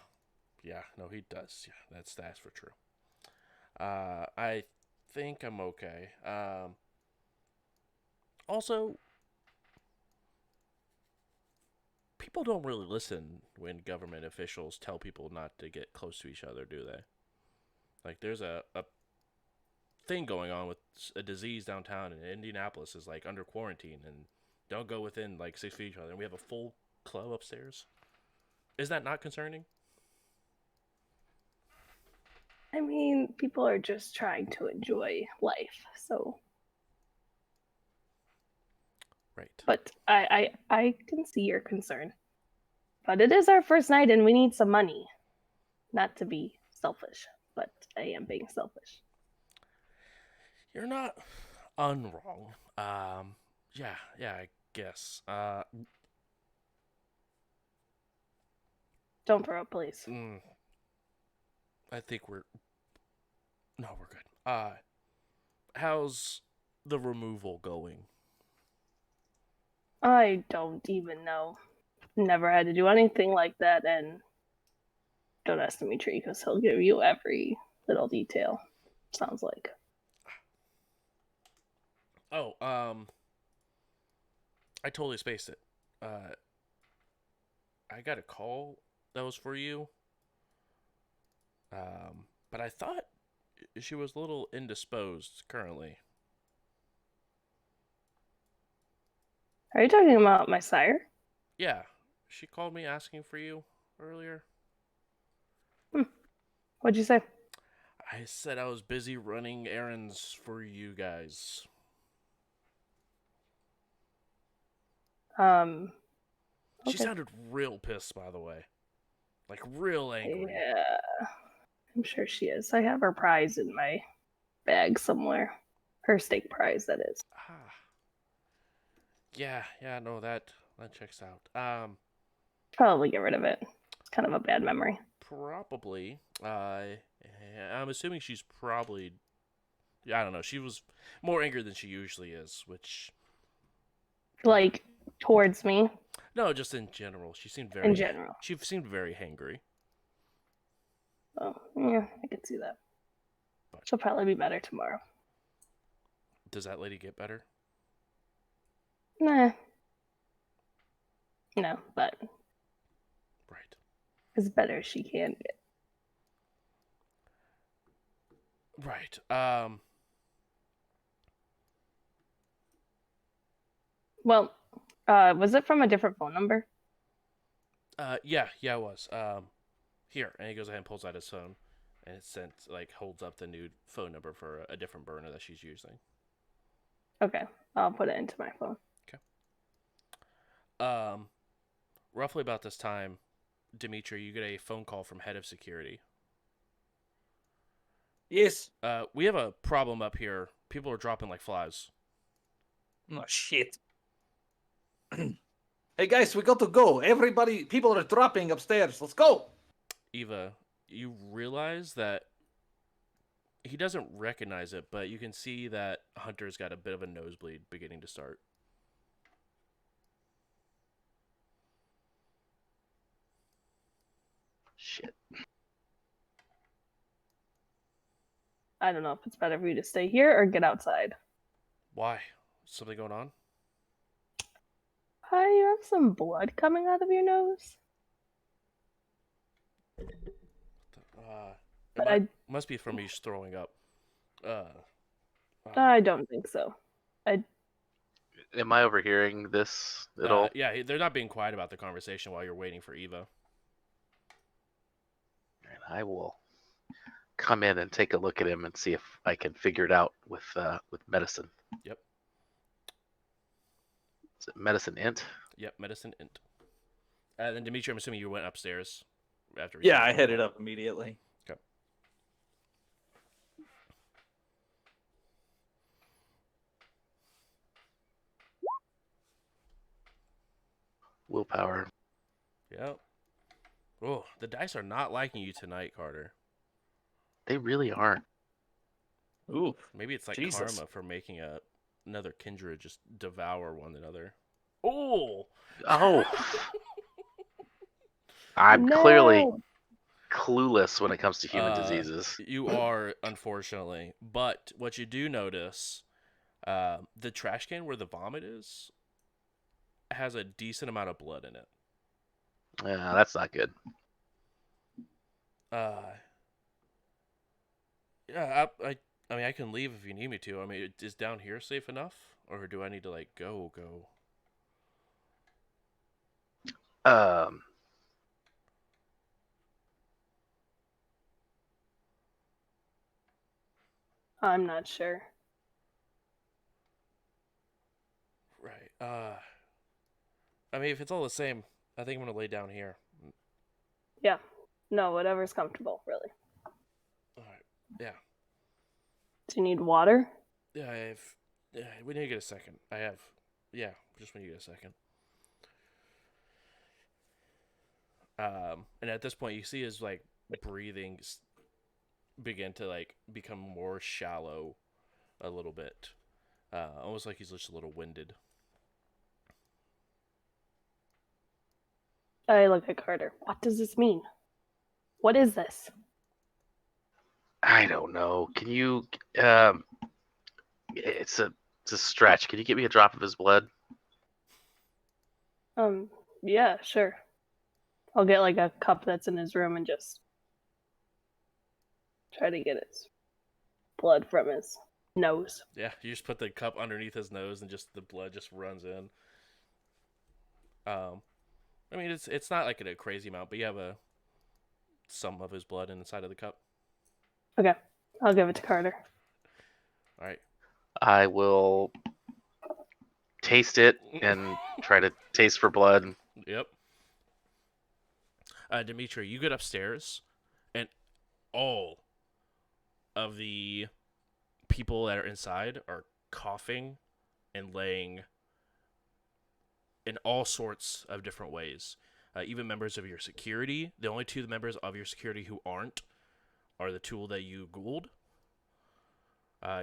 Yeah, no, he does. Yeah, that's for true. I think I'm okay. Also, people don't really listen when government officials tell people not to get close to each other, do they? Like, there's a thing going on with a disease downtown, and Indianapolis is like under quarantine, and don't go within like 6 feet of each other. And we have a full club upstairs. Is that not concerning? I mean, people are just trying to enjoy life, so. Right. But I can see your concern. But it is our first night, and we need some money. Not to be selfish, but I am being selfish. You're not unwrong. Yeah, I guess. Don't throw up, please. I think we're good. How's the removal going? I don't even know. Never had to do anything like that, and don't ask Dimitri because he'll give you every little detail. Sounds like. Oh, I totally spaced it. I got a call that was for you. But I thought she was a little indisposed currently. Are you talking about my sire? Yeah, she called me asking for you earlier. What'd you say? I said I was busy running errands for you guys. Okay. She sounded real pissed, by the way. Like real angry. Yeah, I'm sure she is. I have her prize in my bag somewhere. Her steak prize, that is. Ah. Yeah, no, that checks out. Probably get rid of it. It's kind of a bad memory. Probably. I'm assuming she's probably. I don't know. She was more angry than she usually is, which. Like, towards me, No, just in general. She seemed in very. general. She seemed very hangry. Oh, yeah, I can see that. But She'll probably be better tomorrow. does that lady get better? Nah. No, but Right. as better as she can get. Right. Well, was it from a different phone number? Yeah, it was. Here, and he goes ahead and pulls out his phone, and it sent holds up the new phone number for a different burner that she's using. Okay, I'll put it into my phone. Um, roughly about this time, Dimitri, you get a phone call from head of security. Yes. We have a problem up here. People are dropping like flies. Oh, shit. Hey, guys, we got to go. Everybody, people are dropping upstairs. Let's go. Eva, you realize that he doesn't recognize it, but you can see that Hunter's got a bit of a nosebleed beginning to start. Shit. I don't know if it's better for you to stay here or get outside. Why? Something going on? You have some blood coming out of your nose? It But must be from me just throwing up. I don't think so. Am I overhearing this at all? Yeah, they're not being quiet about the conversation while you're waiting for Eva. And I will come in and take a look at him and see if I can figure it out with medicine. Yep. Is it medicine int? Yep, medicine int. Then Dimitri, I'm assuming you went upstairs after. Yeah, I headed up immediately. Okay. Willpower. Yep. Oh, the dice are not liking you tonight, Carter. They really aren't. Ooh. Maybe it's like Jesus. karma for making another kindred just devour one another. Oh. Oh. I'm clearly clueless when it comes to human diseases. You are, unfortunately. But what you do notice, the trash can where the vomit is has a decent amount of blood in it. Yeah, that's not good. Yeah, I mean, I can leave if you need me to. I mean, is down here safe enough, or do I need to go? Um, I'm not sure. Right. I mean, if it's all the same, I think I'm gonna lay down here. Yeah. No, whatever's comfortable, really. All right. Yeah. Do you need water? Yeah. We need to get a second. I have. Yeah. Just when you get a second. And at this point, you see his breathing begin to become more shallow, a little bit, almost like he's just a little winded. I look at Carter. What does this mean? What is this? I don't know. Can you? It's a stretch. Can you get me a drop of his blood? Yeah, sure. I'll get a cup that's in his room and just try to get his blood from his nose. Yeah, you just put the cup underneath his nose and just the blood just runs in. I mean, it's not a crazy amount, but you have some of his blood inside of the cup. Okay, I'll give it to Carter. All right. I will taste it and try to taste for blood. Yep. Dimitri, you get upstairs, and all of the people that are inside are coughing and laying in all sorts of different ways. Even members of your security. The only two members of your security who aren't are the tool that you ghouled.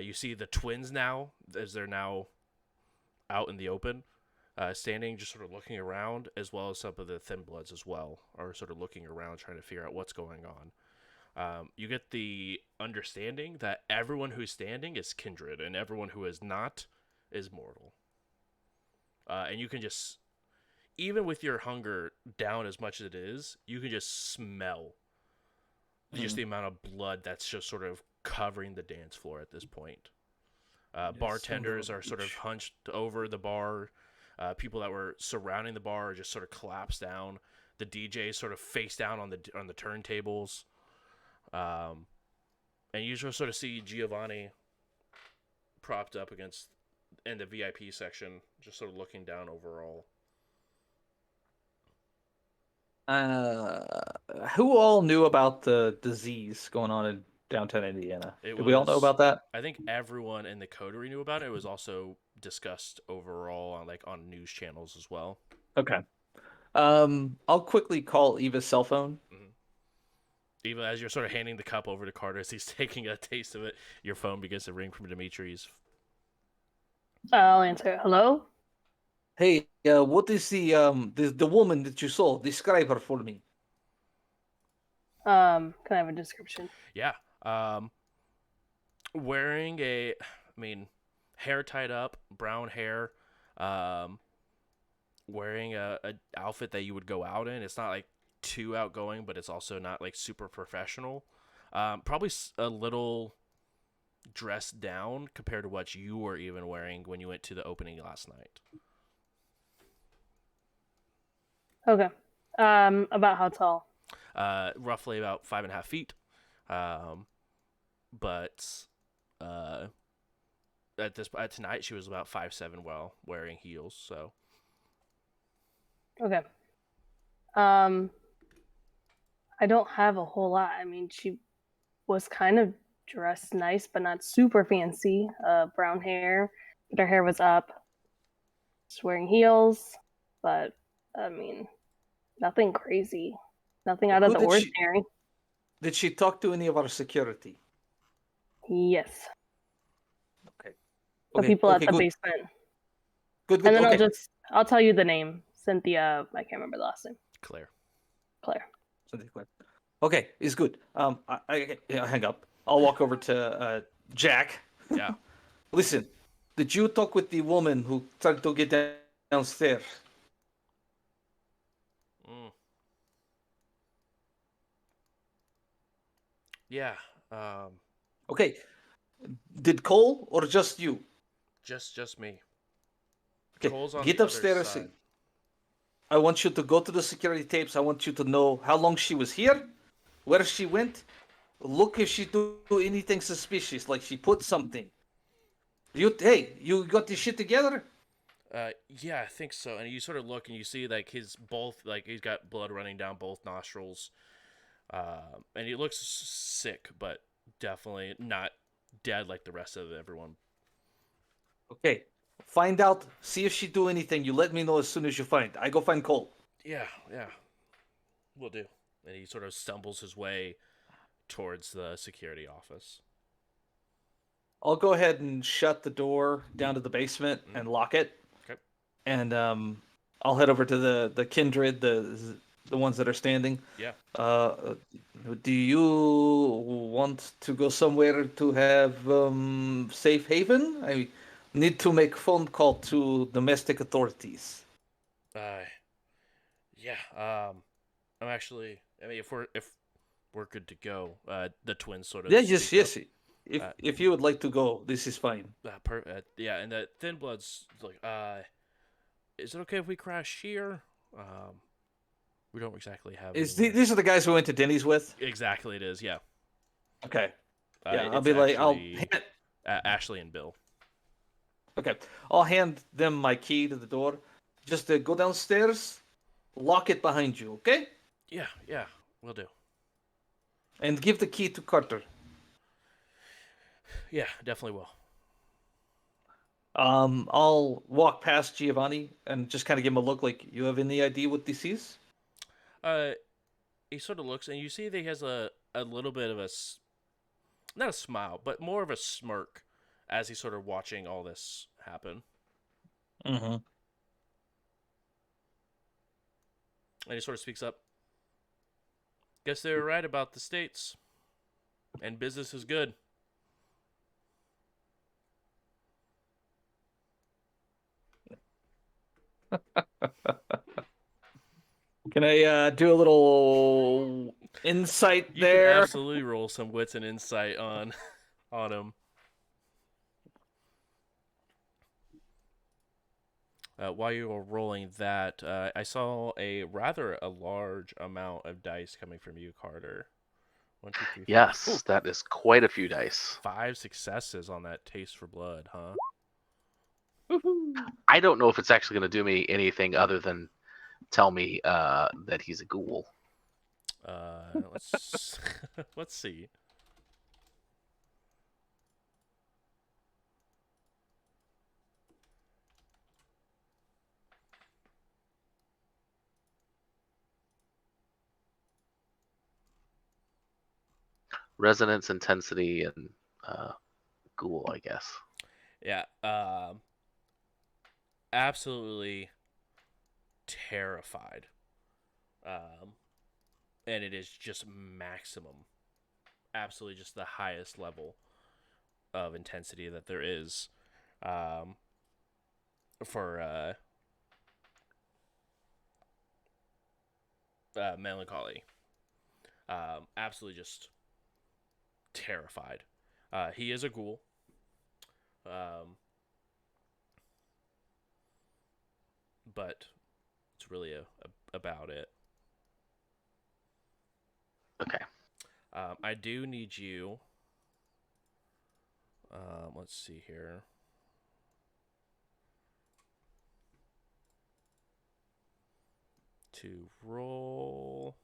You see the twins now, as they're now out in the open, standing, just sort of looking around, as well as some of the Thin Bloods as well, are sort of looking around, trying to figure out what's going on. You get the understanding that everyone who's standing is kindred, and everyone who is not is mortal. And you can just, even with your hunger down as much as it is, you can just smell just the amount of blood that's just sort of covering the dance floor at this point. Bartenders are sort of hunched over the bar. People that were surrounding the bar are just sort of collapsed down. The DJs sort of face down on the turntables. And you just sort of see Giovanni propped up against in the VIP section, just sort of looking down overall. Who all knew about the disease going on in downtown Indiana? Did we all know about that? I think everyone in the coterie knew about it. It was also discussed overall on news channels as well. Okay. I'll quickly call Eva's cell phone. Mm-hmm. Eva, as you're sort of handing the cup over to Carter as he's taking a taste of it, your phone begins to ring from Dimitri's. I'll answer. Hello? Hey, what is the woman that you saw? Describe her for me. Can I have a description? Yeah. Wearing hair tied up, brown hair, wearing a outfit that you would go out in. It's not like too outgoing, but it's also not like super professional. Probably a little dressed down compared to what you were even wearing when you went to the opening last night. Okay. About how tall? Roughly about 5.5 feet. But at tonight she was about 5'7", while wearing heels. So. Okay. I don't have a whole lot. I mean, she was kind of dressed nice, but not super fancy. Brown hair, but her hair was up. She's wearing heels, but I mean, nothing crazy, nothing out of the ordinary. Did she talk to any of our security? Yes. Okay. The people at the basement. Good. And then I'll tell you the name. Cynthia, I can't remember the last name. Claire. Okay, it's good. I hang up. I'll walk over to Jack. Yeah. Listen, did you talk with the woman who tried to get downstairs? Yeah. Okay. Did Cole or just you? Just me. Okay. Cole's on get the upstairs. other side. I want you to go to the security tapes. I want you to know how long she was here, where she went. Look if she do anything suspicious, like she put something. You got this shit together? Yeah, I think so. And you sort of look and you see he's got blood running down both nostrils. And he looks sick, but definitely not dead like the rest of everyone. Okay. Find out. See if she do anything. You let me know as soon as you find. I go find Cole. Yeah. Will do. And he sort of stumbles his way towards the security office. I'll go ahead and shut the door down to the basement and lock it. Okay. And I'll head over to the kindred, the ones that are standing. Yeah. Do you want to go somewhere to have safe haven? I need to make phone call to domestic authorities. Yeah. I'm actually. I mean, if we're good to go, the twins sort of. Yeah. Yes. If you would like to go, this is fine. Yeah, and the Thin Blood's like, is it okay if we crash here? We don't exactly have. These are the guys we went to Denny's with? Exactly, it is. Yeah. Okay. Yeah, I'll be like, Ashley and Bill. Okay, I'll hand them my key to the door. Just go downstairs, lock it behind you. Okay? Yeah, will do. And give the key to Carter. Yeah, definitely will. I'll walk past Giovanni and just kind of give him a look like, you have any idea what this is? Uh, he sort of looks, and you see that he has a little bit of not a smile, but more of a smirk as he's sort of watching all this happen. Mm-hmm. And he sort of speaks up. Guess they were right about the states, and business is good. Can I do a little insight You can there? absolutely roll some wits and insight on on him. While you were rolling that, I saw a large amount of dice coming from you, Carter. 1, 2, 3, 4. Ooh, Yes, that is quite a few dice. 5 successes on that taste for blood, huh? I don't know if it's actually going to do me anything other than tell me that he's a ghoul. Let's let's see. Resonance, intensity, and ghoul, I guess. Yeah, absolutely terrified. Um, and it is just maximum, absolutely just the highest level of intensity that there is, um, for melancholy. Absolutely just terrified. He is a ghoul. Um, but it's really about it. Okay. I do need you. Let's see here. To roll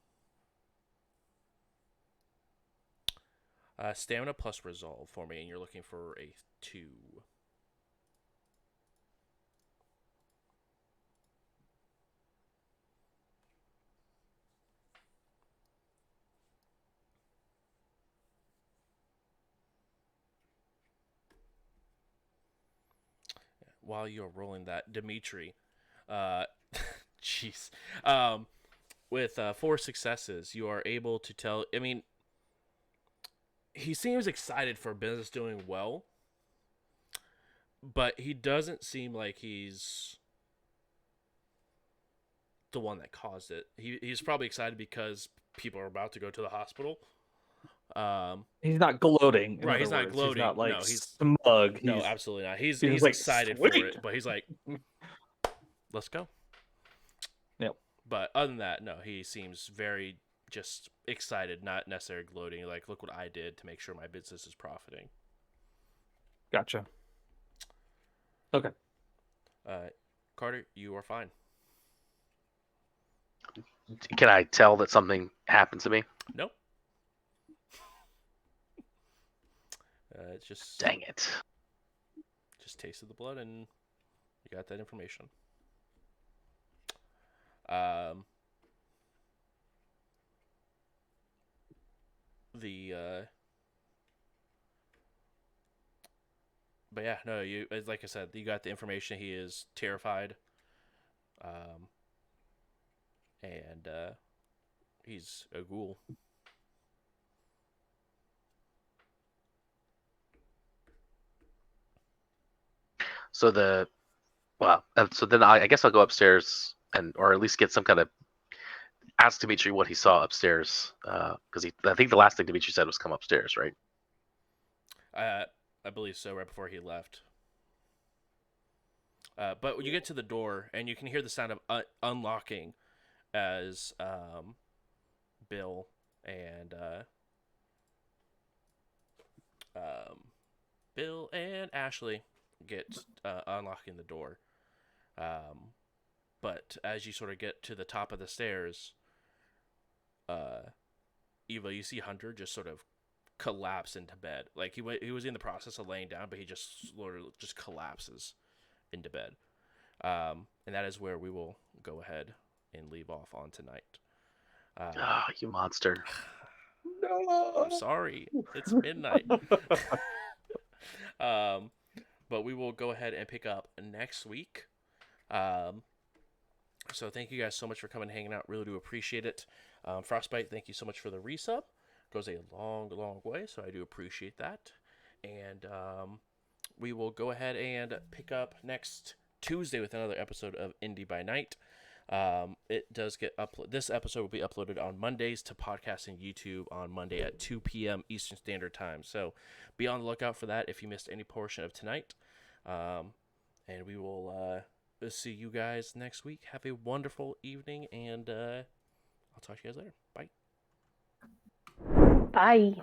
stamina plus resolve for me, and you're looking for a 2. While you're rolling that, Dimitri, uh, jeez, with 4 successes, you are able to tell. I mean, he seems excited for business doing well, but he doesn't seem like he's the one that caused it. He's probably excited because people are about to go to the hospital. He's not gloating, in Right, other he's not words. He's gloating. not like No, he's smug. no, absolutely not. He's just He's like, excited for sweet. it, but he's like, let's go. Yep. But other than that, no, he seems very just excited, not necessarily gloating. Like, look what I did to make sure my business is profiting. Gotcha. Okay. Carter, you are fine. Can I tell that something happened to me? Nope. It's Dang it. just tasted the blood, and you got that information. The But yeah, no, you like I said, you got the information. He is terrified, um, and he's a ghoul. So so then I guess I'll go upstairs or at least get some kind of ask Dimitri what he saw upstairs because I think the last thing Dimitri said was come upstairs, right? I believe so. Right before he left. But when you get to the door, and you can hear the sound of unlocking as Bill and Ashley get unlocking the door. But as you sort of get to the top of the stairs, Eva, you see Hunter just sort of collapse into bed. Like he was in the process of laying down, but he just sort of just collapses into bed. And that is where we will go ahead and leave off on tonight. Oh, you monster. I'm sorry, it's midnight. But we will go ahead and pick up next week. So thank you guys so much for coming and hanging out. Really do appreciate it. Frostbite, thank you so much for the resub. Goes a long, long way, so I do appreciate that. And we will go ahead and pick up next Tuesday with another episode of Indy by Night. It does get this episode will be uploaded on Mondays to podcast and YouTube on Monday at 2 p.m. Eastern Standard Time. So be on the lookout for that if you missed any portion of tonight. And we will see you guys next week. Have a wonderful evening, and I'll talk to you guys later. Bye. Bye.